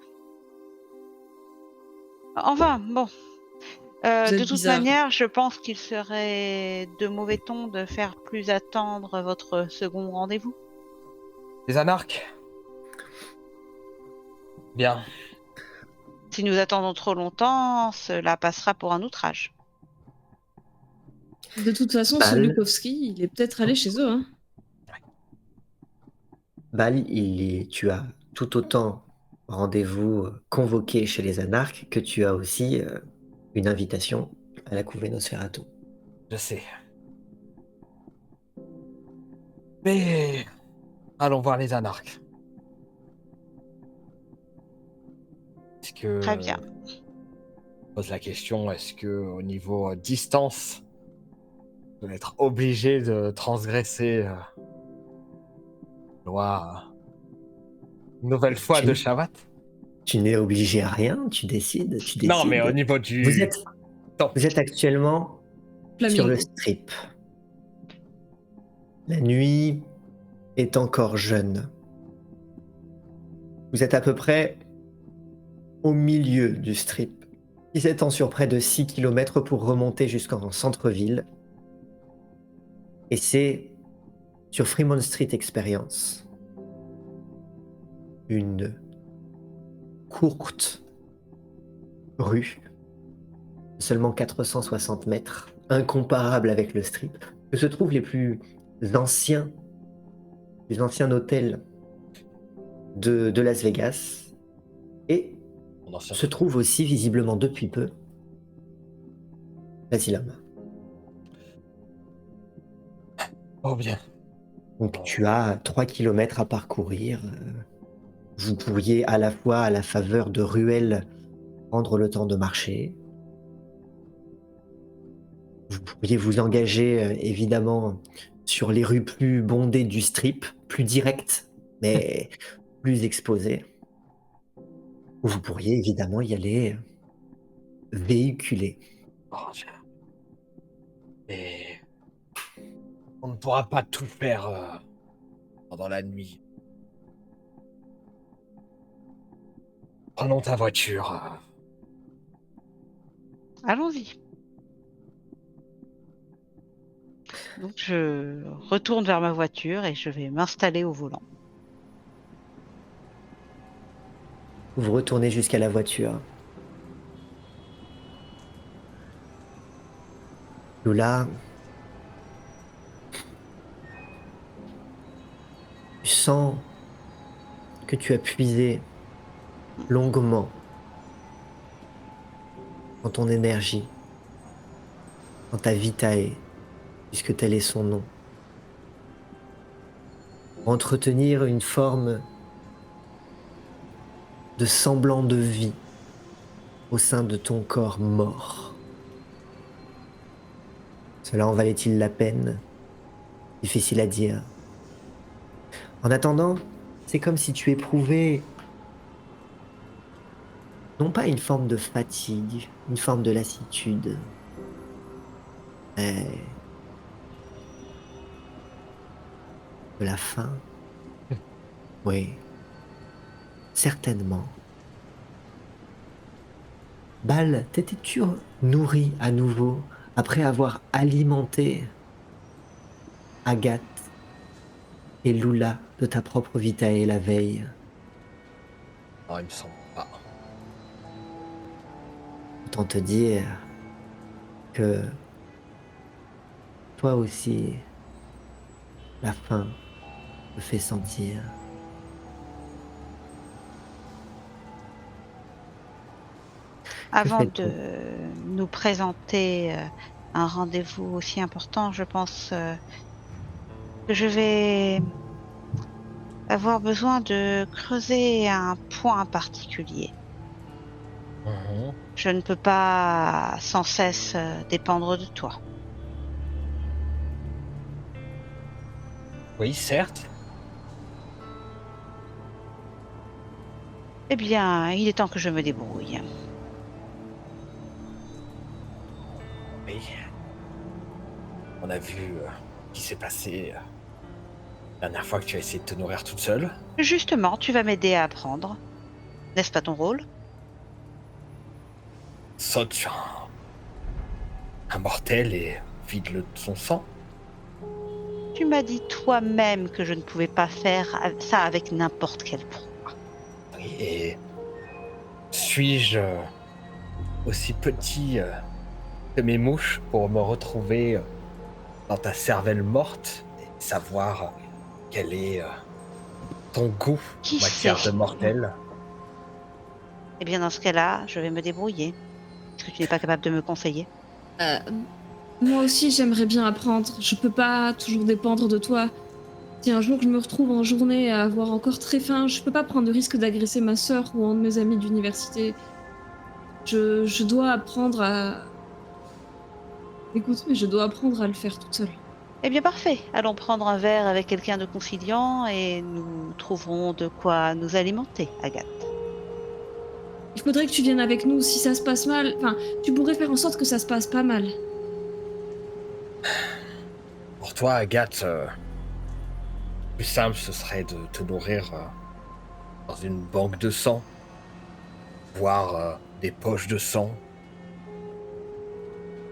Enfin, bon. Vous De êtes toute bizarre. manière, je pense qu'il serait de mauvais ton de faire plus attendre votre second rendez-vous. Les anarques. Bien. Si nous attendons trop longtemps, cela passera pour un outrage. De toute façon, ce Bal, Lukowski, il est peut-être allé chez eux. Hein. Bal, tu as tout autant rendez-vous convoqué chez les anarques que tu as aussi une invitation à la couvée Nosferatu. Je sais. Mais allons voir les anarques. Est-ce que Très bien. je pose la question, est-ce que au niveau distance, je vais être obligé de transgresser loi une nouvelle fois de Tu, Shavat? tu n'es obligé à rien, tu décides, tu Non, mais décides. au niveau Vous du êtes, temps. vous êtes actuellement sur le Flamingo. strip. La nuit est encore jeune. Vous êtes à peu près au milieu du strip, qui s'étend sur près de 6 km pour remonter jusqu'en centre-ville. Et c'est sur Fremont Street Experience, une courte rue, seulement 460 mètres, incomparable avec le strip, que se trouvent anciens, les anciens hôtels de Las Vegas, et Mon ancien- se trouve aussi visiblement depuis peu l'Asylum. Oh bien. Donc tu as 3 km à parcourir. Vous pourriez à la fois, à la faveur de ruelles, prendre le temps de marcher. Vous pourriez vous engager évidemment sur les rues plus bondées du strip, plus directes, mais plus exposées. Ou vous pourriez évidemment y aller véhiculé. Oh, et on ne pourra pas tout faire pendant la nuit. Prenons ta voiture. Allons-y. Donc je retourne vers ma voiture et je vais m'installer au volant. Vous retournez jusqu'à la voiture. Lula, tu sens que tu as puisé longuement dans ton énergie, dans ta vitae, puisque tel est son nom, pour entretenir une forme de semblant de vie au sein de ton corps mort. Cela en valait-il la peine? Difficile à dire. En attendant, c'est comme si tu éprouvais non pas une forme de fatigue, une forme de lassitude, mais de la faim. Oui, certainement. Bal, t'étais-tu nourri à nouveau après avoir alimenté Agathe et Lula de ta propre vitae la veille? Non, il me semble pas. Autant te dire que toi aussi, la faim te fait sentir. Avant faites-vous? de nous présenter un rendez-vous aussi important, je pense que je vais avoir besoin de creuser un point particulier. Mhm. Je ne peux pas sans cesse dépendre de toi. Oui, certes. Eh bien, il est temps que je me débrouille. Oui. On a vu ce qui s'est passé la dernière fois que tu as essayé de te nourrir toute seule. Justement, tu vas m'aider à apprendre. N'est-ce pas ton rôle? Saute sur un mortel et vide-le de son sang. Tu m'as dit toi-même que je ne pouvais pas faire ça avec n'importe quelle proie. Oui, et suis-je aussi petit que mes mouches pour me retrouver dans ta cervelle morte et savoir quel est ton goût Qui en matière de sait? mortel? Eh bien, dans ce cas-là, je vais me débrouiller. Est-ce que tu n'es pas capable de me conseiller? Euh, Moi aussi, j'aimerais bien apprendre. Je peux pas toujours dépendre de toi. Si un jour je me retrouve en journée à avoir encore très faim, je peux pas prendre le risque d'agresser ma sœur ou un de mes amis d'université. Je dois apprendre à... Écoute, mais je dois apprendre à le faire toute seule. Eh bien, parfait. Allons prendre un verre avec quelqu'un de conciliant et nous trouverons de quoi nous alimenter, Agathe. Il faudrait que tu viennes avec nous si ça se passe mal. Enfin, tu pourrais faire en sorte que ça se passe pas mal. Pour toi, Agathe, le plus simple, ce serait de te nourrir dans une banque de sang, voire des poches de sang.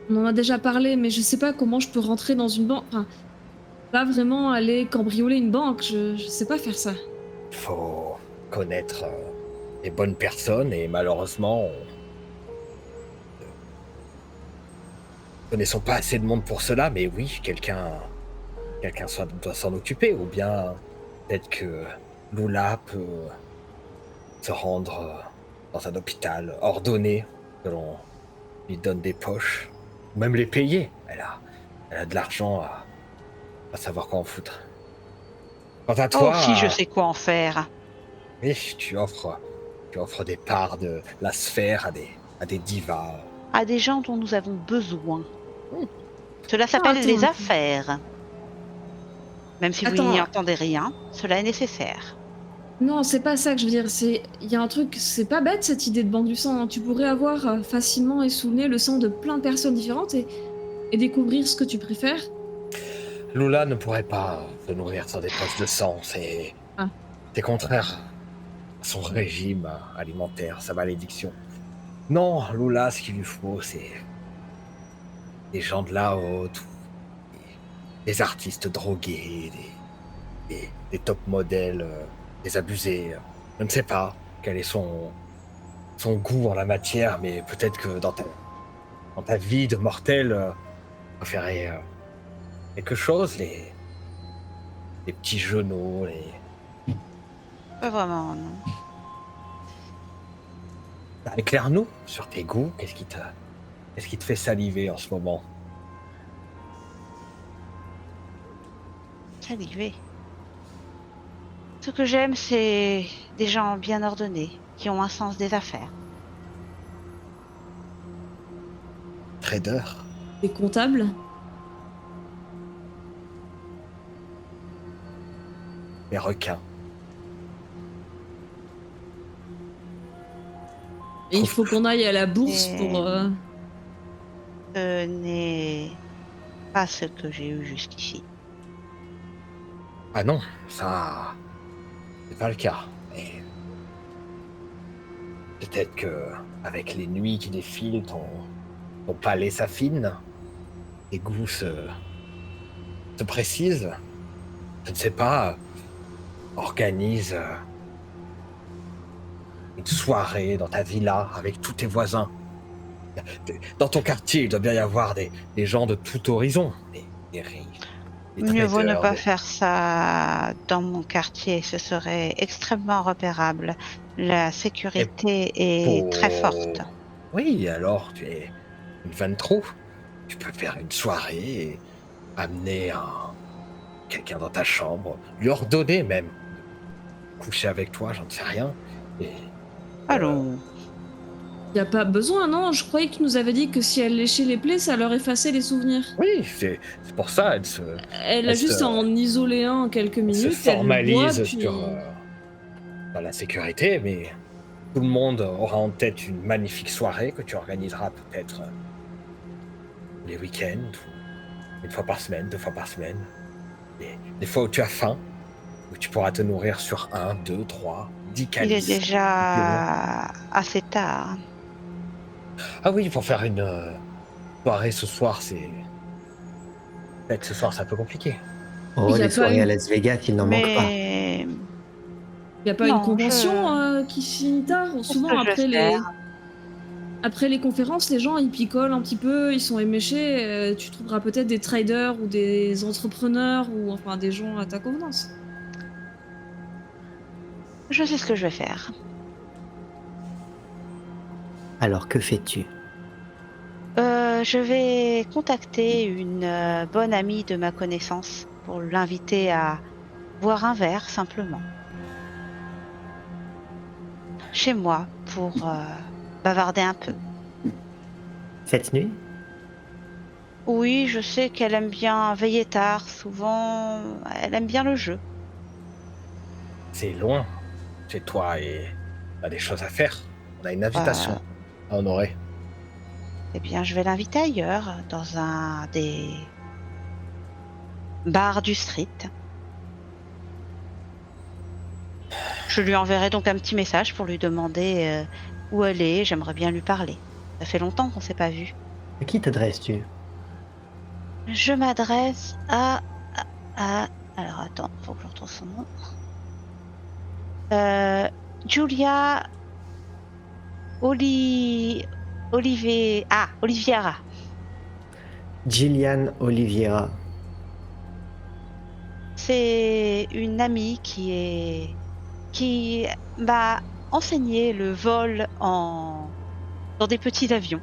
On en a déjà parlé, mais je sais pas comment je peux rentrer dans une banque. Enfin, pas vraiment aller cambrioler une banque. Je sais pas faire ça. Il faut connaître les bonnes personnes et malheureusement, connaissons pas assez de monde pour cela, mais oui, doit s'en occuper, ou bien peut-être que Lula peut se rendre dans un hôpital, ordonner que l'on lui donne des poches, ou même les payer. Elle a de l'argent à savoir quoi en foutre. Quant à Oh, si je toi, sais quoi en faire. oui, tu offres des parts de la sphère à des divas. À des gens dont nous avons besoin. Hmm. Cela Non, s'appelle les attends. affaires. Même si vous n'y Attends. entendez rien, cela est nécessaire. Non, c'est pas ça que je veux dire. Il y a un truc, c'est pas bête cette idée de banque du sang, hein. Tu pourrais avoir facilement et sous le nez le sang de plein de personnes différentes et découvrir ce que tu préfères. Lula ne pourrait pas se nourrir sans des poches de sang, Ah. c'est contraire à son régime alimentaire, sa malédiction. Non, Lula, ce qu'il lui faut, c'est des gens de la haute, des artistes drogués, des top modèles, des abusés. Je ne sais pas quel est son goût en la matière, mais peut-être que dans ta vie de mortel, préférer quelque chose, les petits genoux, Pas vraiment, non. Bah, éclaire-nous sur tes goûts. Qu'est-ce qui te fait saliver en ce moment? Saliver. Ce que j'aime, c'est des gens bien ordonnés, qui ont un sens des affaires. Trader. Des comptables. Les requins. Et il faut qu'on aille à la bourse Et- pour. Ce n'est pas ce que j'ai eu jusqu'ici. Ah non, ça, c'est pas le cas. Mais peut-être que avec les nuits qui défilent, ton palais s'affine, tes goûts se précisent. Je ne sais pas, organise une soirée dans ta villa avec tous tes voisins. Dans ton quartier, il doit bien y avoir des gens de tout horizon. Des riches, des Mieux vaut ne traders, pas faire ça dans mon quartier, ce serait extrêmement repérable. La sécurité est très forte. Oui, alors tu es une vanne trop. Tu peux faire une soirée et amener quelqu'un dans ta chambre, lui ordonner même de coucher avec toi, j'en sais rien. Et Allons. Y a pas besoin, non? Je croyais qu'il nous avait dit que si elle léchait les plaies, ça leur effaçait les souvenirs. Oui, c'est pour ça, Elle a elle se, juste à en isoler un en quelques elle se minutes, elle le boit, formalise puis... dans la sécurité, mais tout le monde aura en tête une magnifique soirée que tu organiseras peut-être les week-ends, ou une fois par semaine, 2 fois par semaine. Et des fois où tu as faim, où tu pourras te nourrir sur 1, 2, 3, 10 Il est calices. déjà assez tard. Ah oui, pour faire une soirée ce soir, c'est... Peut-être ce soir, c'est un peu compliqué. Oh, Y a les pas soirées à une- Las Vegas, il n'en manque pas. Mais Y a pas une non, convention qui se finit tard? qu'est-ce Souvent, que je vais faire? après les conférences, les gens, ils picolent un petit peu, ils sont éméchés. Tu trouveras peut-être des traders ou des entrepreneurs ou enfin des gens à ta convenance. Je sais ce que je vais faire. Alors, que fais-tu? Je vais contacter une bonne amie de ma connaissance pour l'inviter à boire un verre simplement. Chez moi pour bavarder un peu. Cette nuit? Oui, je sais qu'elle aime bien veiller tard, souvent elle aime bien le jeu. C'est loin chez toi et on a des choses à faire. On a une invitation Euh, à honorer. eh bien, je vais l'inviter ailleurs, dans un des bars du street. Je lui enverrai donc un petit message pour lui demander où elle est, j'aimerais bien lui parler. Ça fait longtemps qu'on s'est pas vu. À qui t'adresses-tu? Je m'adresse à... Alors attends, faut que je retrouve son nom. Julia Oliviera. Gillian Oliviera. C'est une amie qui m'a enseigné le vol dans des petits avions.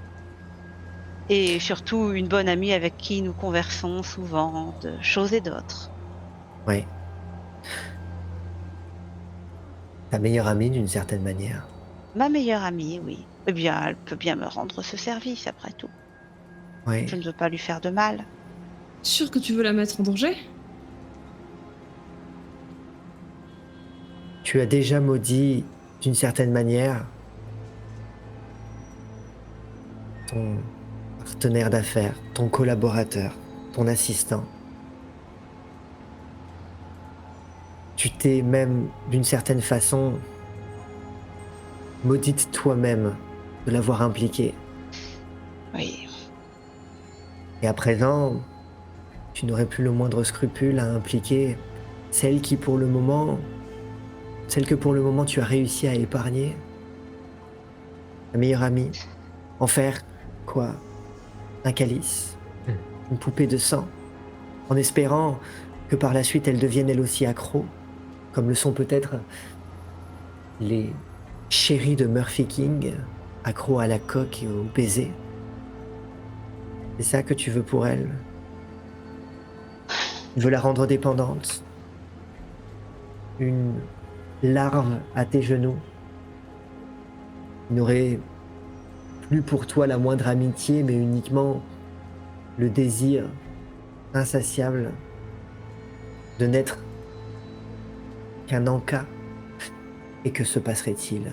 Et surtout une bonne amie avec qui nous conversons souvent de choses et d'autres. Oui. Ta meilleure amie d'une certaine manière. Ma meilleure amie, oui. Eh bien, elle peut bien me rendre ce service après tout. Oui. Je ne veux pas lui faire de mal. Sûr que tu veux la mettre en danger? Tu as déjà maudit d'une certaine manière ton partenaire d'affaires, ton collaborateur, ton assistant. Tu t'es même, d'une certaine façon, maudite toi-même de l'avoir impliqué. Oui. Et à présent, tu n'aurais plus le moindre scrupule à impliquer celle que pour le moment tu as réussi à épargner, ta meilleure amie, en faire quoi? Un calice, une poupée de sang, en espérant que par la suite elle devienne elle aussi accro, comme le sont peut-être les chéris de Murphy King, accros à la coque et au baiser. C'est ça que tu veux pour elle? Tu veux la rendre dépendante? Une larve à tes genoux? Il n'aurait plus pour toi la moindre amitié, mais uniquement le désir insatiable de n'être qu'un encas. Et que se passerait-il?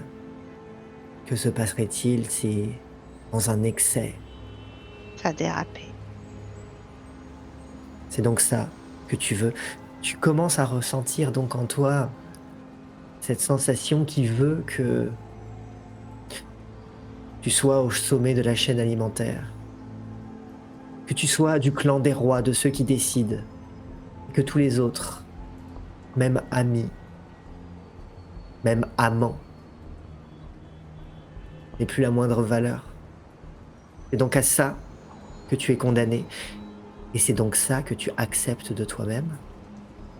Que se passerait-il si, dans un excès, Ça a dérapé. c'est donc ça que tu veux? Tu commences à ressentir donc en toi cette sensation qui veut que tu sois au sommet de la chaîne alimentaire, que tu sois du clan des rois, de ceux qui décident, et que tous les autres, même amis, même amants, n'aient plus la moindre valeur. C'est donc à ça que tu es condamné, et c'est donc ça que tu acceptes de toi-même.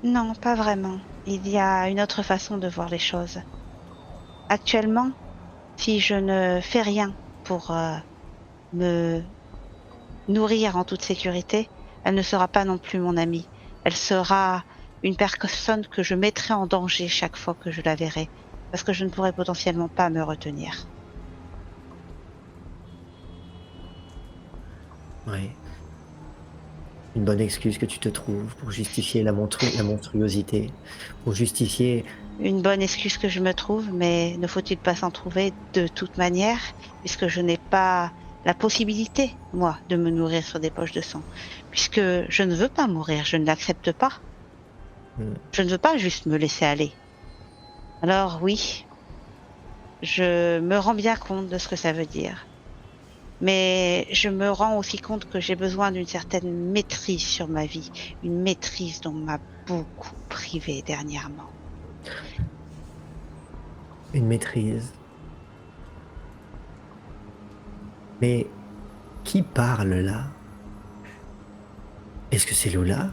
Non, pas vraiment. Il y a une autre façon de voir les choses. Actuellement, si je ne fais rien pour me nourrir en toute sécurité, elle ne sera pas non plus mon amie. Elle sera une personne que je mettrai en danger chaque fois que je la verrai, parce que je ne pourrai potentiellement pas me retenir. Ouais. Une bonne excuse que tu te trouves pour justifier la monstruosité, pour justifier. Une bonne excuse que je me trouve, mais ne faut-il pas s'en trouver de toute manière, puisque je n'ai pas la possibilité, moi, de me nourrir sur des poches de sang, puisque je ne veux pas mourir, je ne l'accepte pas. Mmh. Je ne veux pas juste me laisser aller. Alors oui, je me rends bien compte de ce que ça veut dire. Mais je me rends aussi compte que j'ai besoin d'une certaine maîtrise sur ma vie, une maîtrise dont on m'a beaucoup privée dernièrement. Une maîtrise. Mais qui parle là? Est-ce que c'est Lola?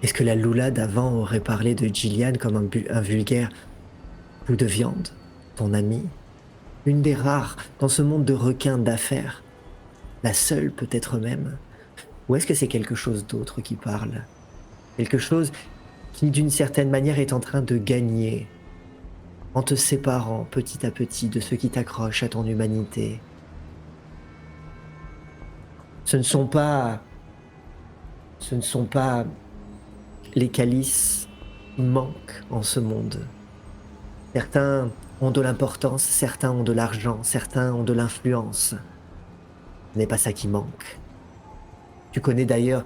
Est-ce que la Lola d'avant aurait parlé de Gillian comme un vulgaire bout de viande? Ton amie? Une des rares dans ce monde de requins d'affaires? La seule peut-être même? Ou est-ce que c'est quelque chose d'autre qui parle? Quelque chose qui d'une certaine manière est en train de gagner en te séparant petit à petit de ce qui t'accroche à ton humanité. Ce ne sont pas, ce ne sont pas les calices qui manquent en ce monde. Certains ont de l'importance, certains ont de l'argent, certains ont de l'influence. Ce n'est pas ça qui manque. Tu connais d'ailleurs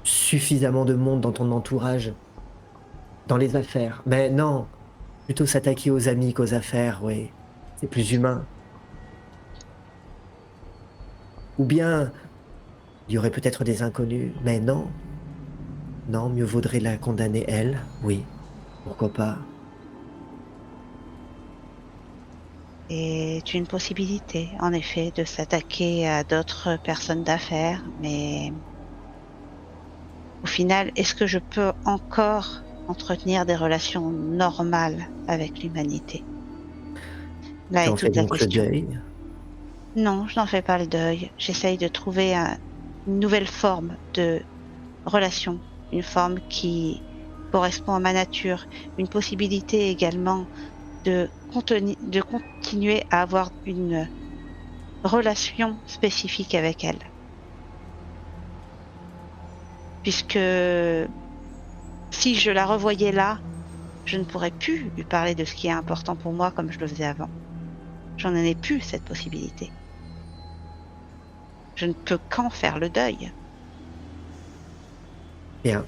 suffisamment de monde dans ton entourage, dans les affaires. Mais non, plutôt s'attaquer aux amis qu'aux affaires, oui. C'est plus humain. Ou bien, il y aurait peut-être des inconnus, mais non. Non, mieux vaudrait la condamner elle, oui. Pourquoi pas? C'est une possibilité, en effet, de s'attaquer à d'autres personnes d'affaires, mais au final, est-ce que je peux encore entretenir des relations normales avec l'humanité? Là Tu est en fais toute la donc le question. deuil. Non, je n'en fais pas le deuil. J'essaye de trouver une nouvelle forme de relation, une forme qui correspond à ma nature, une possibilité également de continuer à avoir une relation spécifique avec elle. Puisque si je la revoyais là, je ne pourrais plus lui parler de ce qui est important pour moi comme je le faisais avant. J'en ai plus cette possibilité. Je ne peux qu'en faire le deuil. Bien.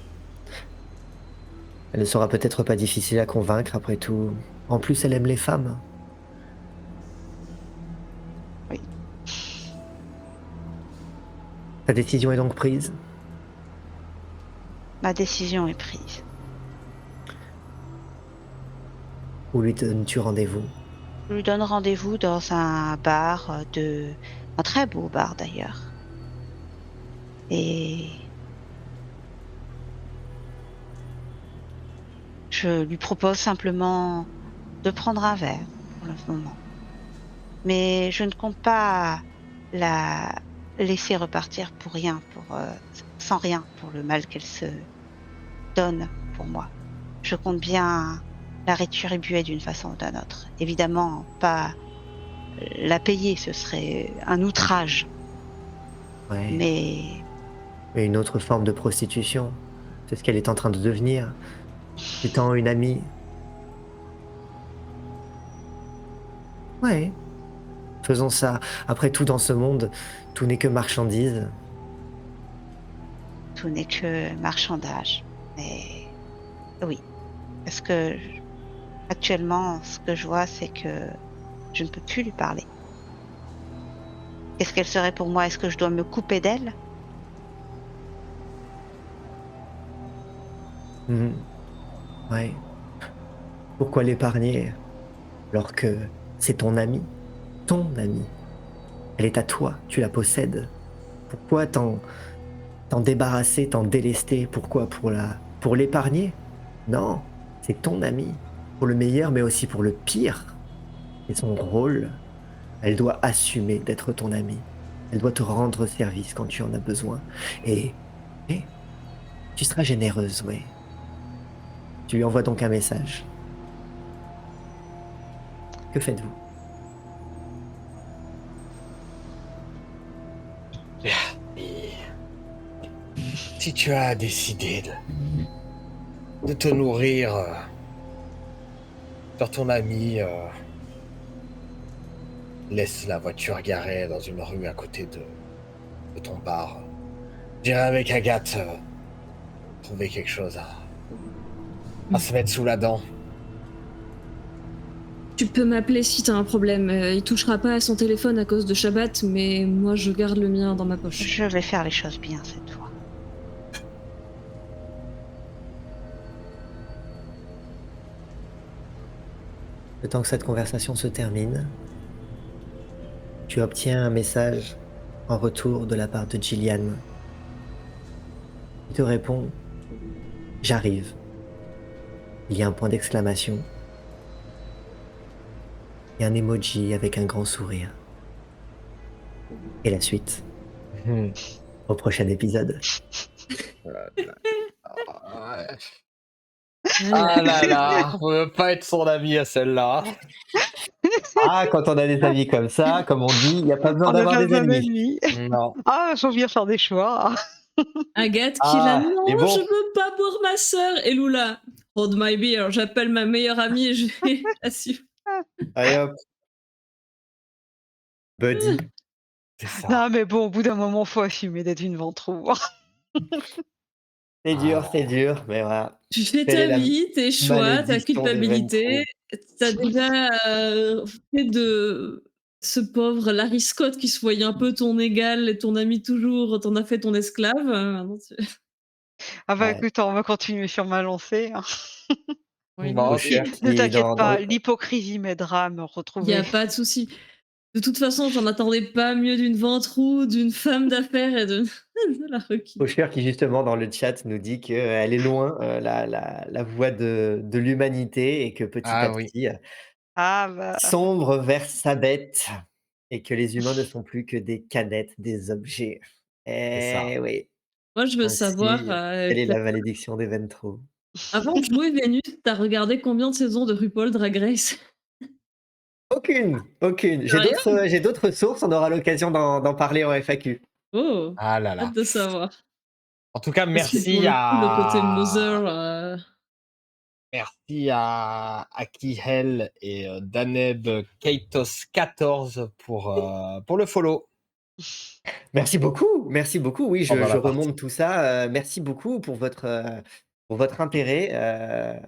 Elle ne sera peut-être pas difficile à convaincre après tout. En plus, elle aime les femmes. Oui. Ta décision est donc prise? Ma décision est prise. Où lui donnes-tu rendez-vous? Je lui donne rendez-vous dans un bar un très beau bar d'ailleurs. Et je lui propose simplement de prendre un verre pour le moment. Mais je ne compte pas la laisser repartir pour rien, sans rien, pour le mal qu'elle se donne pour moi. Je compte bien la rétribuer d'une façon ou d'une autre. Évidemment, pas la payer, ce serait un outrage. Ouais. Mais Mais une autre forme de prostitution. C'est ce qu'elle est en train de devenir. Étant une amie. Ouais. Faisons ça. Après tout, dans ce monde, tout n'est que marchandise. tout n'est que marchandage. Mais oui, parce que actuellement, ce que je vois, c'est que je ne peux plus lui parler. Qu'est-ce qu'elle serait pour moi? Est-ce que je dois me couper d'elle? Mhm. Ouais. Pourquoi l'épargner alors que c'est ton ami? Ton ami. Elle est à toi, tu la possèdes. Pourquoi t'en débarrasser, t'en délester? Pourquoi? Pour l'épargner? Non, c'est ton ami. Pour le meilleur, mais aussi pour le pire. Et son rôle, elle doit assumer d'être ton ami. Elle doit te rendre service quand tu en as besoin. Et tu seras généreuse, oui. Tu lui envoies donc un message. Que faites-vous? si tu as décidé de te nourrir sur ton ami, laisse la voiture garée dans une rue à côté de ton bar. J'irai avec Agathe trouver quelque chose à se mettre sous la dent. Tu peux m'appeler si t'as un problème. Il touchera pas à son téléphone à cause de Shabbat, mais moi je garde le mien dans ma poche. Je vais faire les choses bien cette fois. Le temps que cette conversation se termine, tu obtiens un message en retour de la part de Gillian. Il te répond « J'arrive ». Il y a un point d'exclamation et un emoji avec un grand sourire. Et la suite, au prochain épisode. Ah là là, on veut pas être son ami à celle-là. Ah, quand on a des amis comme ça, comme on dit, il n'y a pas besoin d'avoir des ennemis. Non. Ah, faut bien faire des choix. Agathe qui là, Ah, non, et bon. je veux pas boire ma sœur. Et Lula, hold my beer, j'appelle ma meilleure amie et je vais la suivre. Allez hop. Buddy. C'est ça. Non, mais bon, au bout d'un moment, faut assumer d'être une ventroue. C'est dur, mais voilà. Tu fais Telle est ta la vie, tes choix, ta malédiction des culpabilité. T'as déjà fait de ce pauvre Larry Scott qui se voyait un peu ton égal et ton ami toujours, t'en as fait ton esclave. Maintenant, Ah bah Ouais. écoute, on va continuer sur ma lancée. Hein. Oui, Bon, non. Au cher qui Ne est t'inquiète dans pas, le- l'hypocrisie m'aidera à me Il n'y retrouver. a pas de souci. De toute façon, j'en attendais pas mieux d'une ventroue, d'une femme d'affaires et de, de la requise. Au cher qui justement dans le chat nous dit qu'elle est loin, la voie de l'humanité et que petit à Ah oui. petit, Ah bah, sombre vers sa bête et que les humains ne sont plus que des canettes, des objets. C'est ça. Eh oui, Moi, je veux savoir, ainsi, quelle est la malédiction des Ventros. avant de jouer Vénus, t'as regardé combien de saisons de RuPaul Drag Race? Aucune. Rien. J'ai d'autres sources, on aura l'occasion d'en parler en FAQ. Oh, Ah là là. hâte de savoir. En tout cas, Parce que pour merci le coup, le côté à Mother, merci à Kihel et Daneb Kaitos 14 pour le follow Merci beaucoup, merci beaucoup. Oui, pendant je la partie. remonte tout ça. Merci beaucoup pour votre intérêt.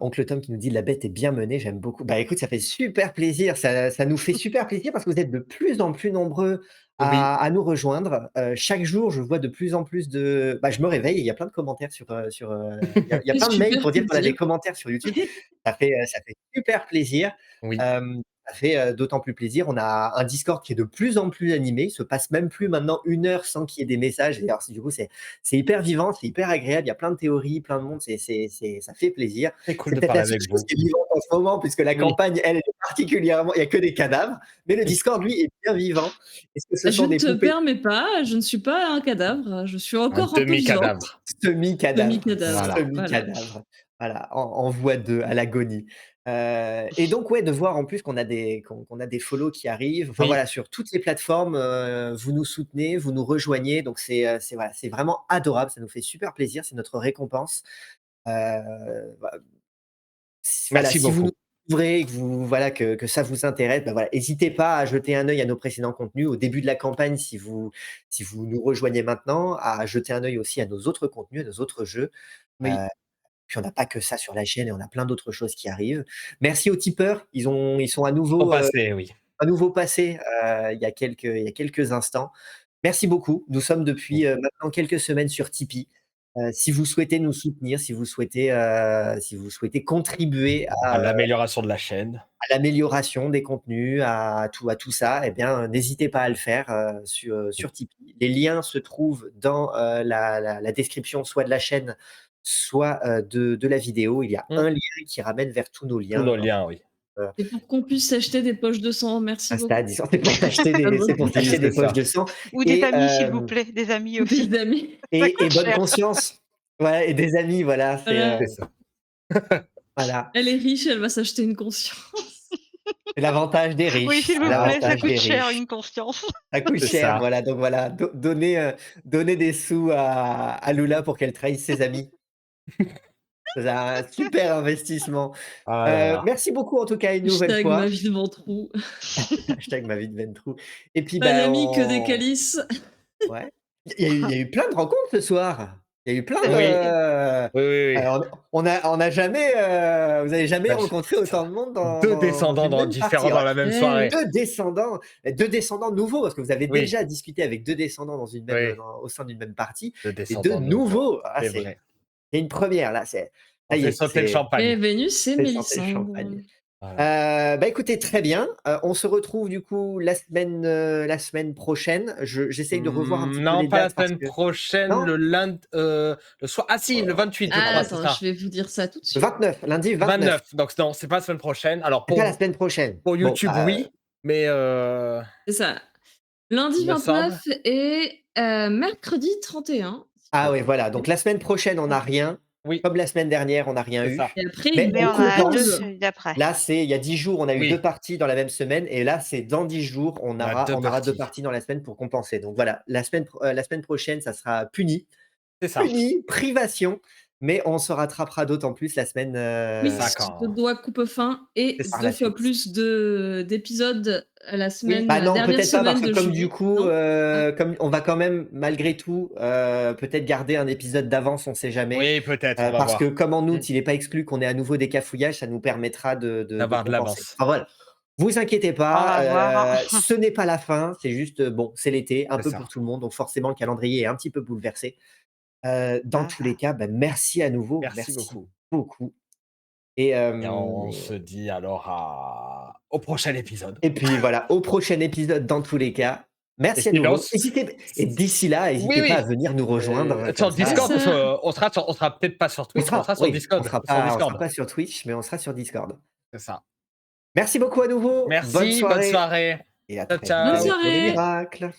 Oncle Tom qui nous dit: «La bête est bien menée», j'aime beaucoup. Bah, écoute, ça fait super plaisir, ça nous fait super plaisir parce que vous êtes de plus en plus nombreux Oui. à nous rejoindre. Chaque jour, je vois de plus en plus de je me réveille et il y a plein de commentaires il y a c'est plein de mails super pour dire qu'on a des plaisir. commentaires sur YouTube. Ça fait super plaisir. Oui. Ça fait, d'autant plus plaisir. On a un Discord qui est de plus en plus animé. Il se passe même plus maintenant 1 heure sans qu'il y ait des messages et alors du coup, c'est hyper vivant, c'est hyper agréable. Il y a plein de théories, plein de monde, ça fait plaisir. C'est cool C'est de peut-être parler la seule avec chose vous. qui est vivante en ce moment puisque la Oui. campagne, elle est particulièrement il y a que des cadavres, mais le Discord, lui, est bien vivant. Est-ce que ce Je sont ne des te poupées permets pas, je ne suis pas un cadavre, je suis Un encore un peu vivante. demi-cadavre. semi-cadavres? Demi-cadavre. Voilà. Semi-cadavres. Voilà, en voie de à l'agonie. Et donc ouais, de voir en plus qu'on a des follow qui arrivent. Enfin Oui. voilà, sur toutes les plateformes, vous nous soutenez, vous nous rejoignez, donc c'est voilà, c'est vraiment adorable, ça nous fait super plaisir, c'est notre récompense. Bah, voilà, Merci si vous beaucoup. nous découvrez et que vous voilà, que ça vous intéresse, voilà, hésitez pas à jeter un œil à nos précédents contenus. Au début de la campagne, si vous nous rejoignez maintenant, à jeter un œil aussi à nos autres contenus, à nos autres jeux. Oui. Puis on n'a pas que ça sur la chaîne et on a plein d'autres choses qui arrivent. Merci aux tipeurs, ils sont Au passé, oui. à nouveau passés, il y a quelques instants. Merci beaucoup. Nous sommes depuis, maintenant quelques semaines sur Tipeee. Si vous souhaitez nous soutenir, si vous souhaitez contribuer À l'amélioration de la chaîne. à l'amélioration des contenus, à tout ça, eh bien, n'hésitez pas à le faire, sur Tipeee. Les liens se trouvent dans, la description soit de la chaîne, soit, de la vidéo. Il y a un lien qui ramène vers tous nos Tous liens. nos liens, oui. Et pour qu'on puisse s'acheter des poches de sang, merci beaucoup. Insta, Discord, c'est pour s'acheter des Oui, des c'est ça. poches de sang ou des et amis, s'il vous plaît, des amis aussi. Des amis. Ça et coûte bonne cher. conscience. Ouais et des amis, voilà, Voilà. C'est ça. voilà. Elle est riche, elle va s'acheter une conscience. C'est l'avantage des riches. Oui, s'il c'est vous plaît, ça l'avantage coûte des cher riches. une conscience. Ça coûte C'est cher, ça. voilà. Donc voilà, donner des sous à Lula pour qu'elle trahisse ses amis. C'est un super investissement. Ah là là. Merci beaucoup en tout cas une nouvelle Hashtag fois. ma vie de ventrou. Hashtag ma vie de Ventrou. Et puis, Pas bah, d'amis que des on calices. ouais. Il y a eu plein de rencontres ce soir. Il y a eu plein C'est de, Oui. vrai. Oui, oui, oui. on a jamais, vous avez jamais Bah, rencontré autant de monde dans 2 dans descendants une même différents partie. dans Ouais, la même Ouais. soirée. 2 descendants nouveaux, parce que vous avez Oui. déjà discuté avec 2 descendants dans une même, Oui. au sein d'une même partie. 2 Et 2 descendants nouveaux. C'est C'est vrai. une première là, ça On y fait est, sauter le Et champagne. Vénus et c'est sorti le Mélissandre. champagne. Voilà. Bah, écoutez, très bien. On se retrouve du coup la semaine prochaine. J'essaye de revoir un petit peu Non, les pas la dates parce semaine que prochaine, non? le soir. Ah si, le 28, je Ah, crois, c'est attends, ça. je vais vous dire ça tout de Le suite. 29, lundi 29. 29. Donc non, c'est pas la semaine prochaine. Alors C'est pas la semaine prochaine. pour Bon, YouTube, bah, oui, mais C'est ça. Lundi il me semble. 29 et mercredi 31. ah ouais, voilà. Donc la semaine prochaine, on n'a rien. Oui, Comme la semaine dernière, on n'a rien c'est eu. ça. Et après, Mais une Mais on on en a deux compense. pause. d'après. Là, il y a 10 jours, on a eu Oui. 2 parties dans la même semaine. Et là, c'est dans 10 jours, on On a aura, 2 on aura 2 parties. parties dans la semaine pour compenser. Donc voilà, la semaine prochaine, ça sera puni. C'est ça. Puni, privation. Mais on se rattrapera d'autant plus la semaine. Oui, ça, parce quand- que doigt coupe-fin et C'est ça, deux la fois suite. plus la Oui, semaine, bah non, dernière peut-être pas parce semaine que de comme du juillet. coup, Non. comme on va quand même malgré tout, peut-être garder un épisode d'avance, on sait jamais. Oui, peut-être, on va Parce que voir. comme en Mm. août, il n'est pas exclu qu'on ait à nouveau des cafouillages, ça nous permettra de D'avoir de compenser. l'avance. Enfin voilà, vous inquiétez On va voir. pas, ce n'est pas la fin, c'est juste, bon, c'est l'été, un C'est peu ça. pour tout le monde, donc forcément le calendrier est un petit peu bouleversé. Dans Ah. tous les cas, bah, merci à nouveau, Merci beaucoup. beaucoup et Et on se dit alors au prochain épisode. et puis voilà, au prochain épisode dans tous les cas. Merci à sinon, nouveau. Et d'ici là, Oui, n'hésitez pas à oui. venir nous rejoindre Sur comme ça. Discord, C'est ça. on sera peut-être pas sur Twitch, on sera sur Oui, Discord. Sur on sera Discord. pas sur Twitch, mais on sera sur Discord. C'est ça. Merci beaucoup à nouveau. Bonne Merci, bonne soirée soirée. et à Ciao, très vite Bonne ciao. avec pour des soirée. miracles.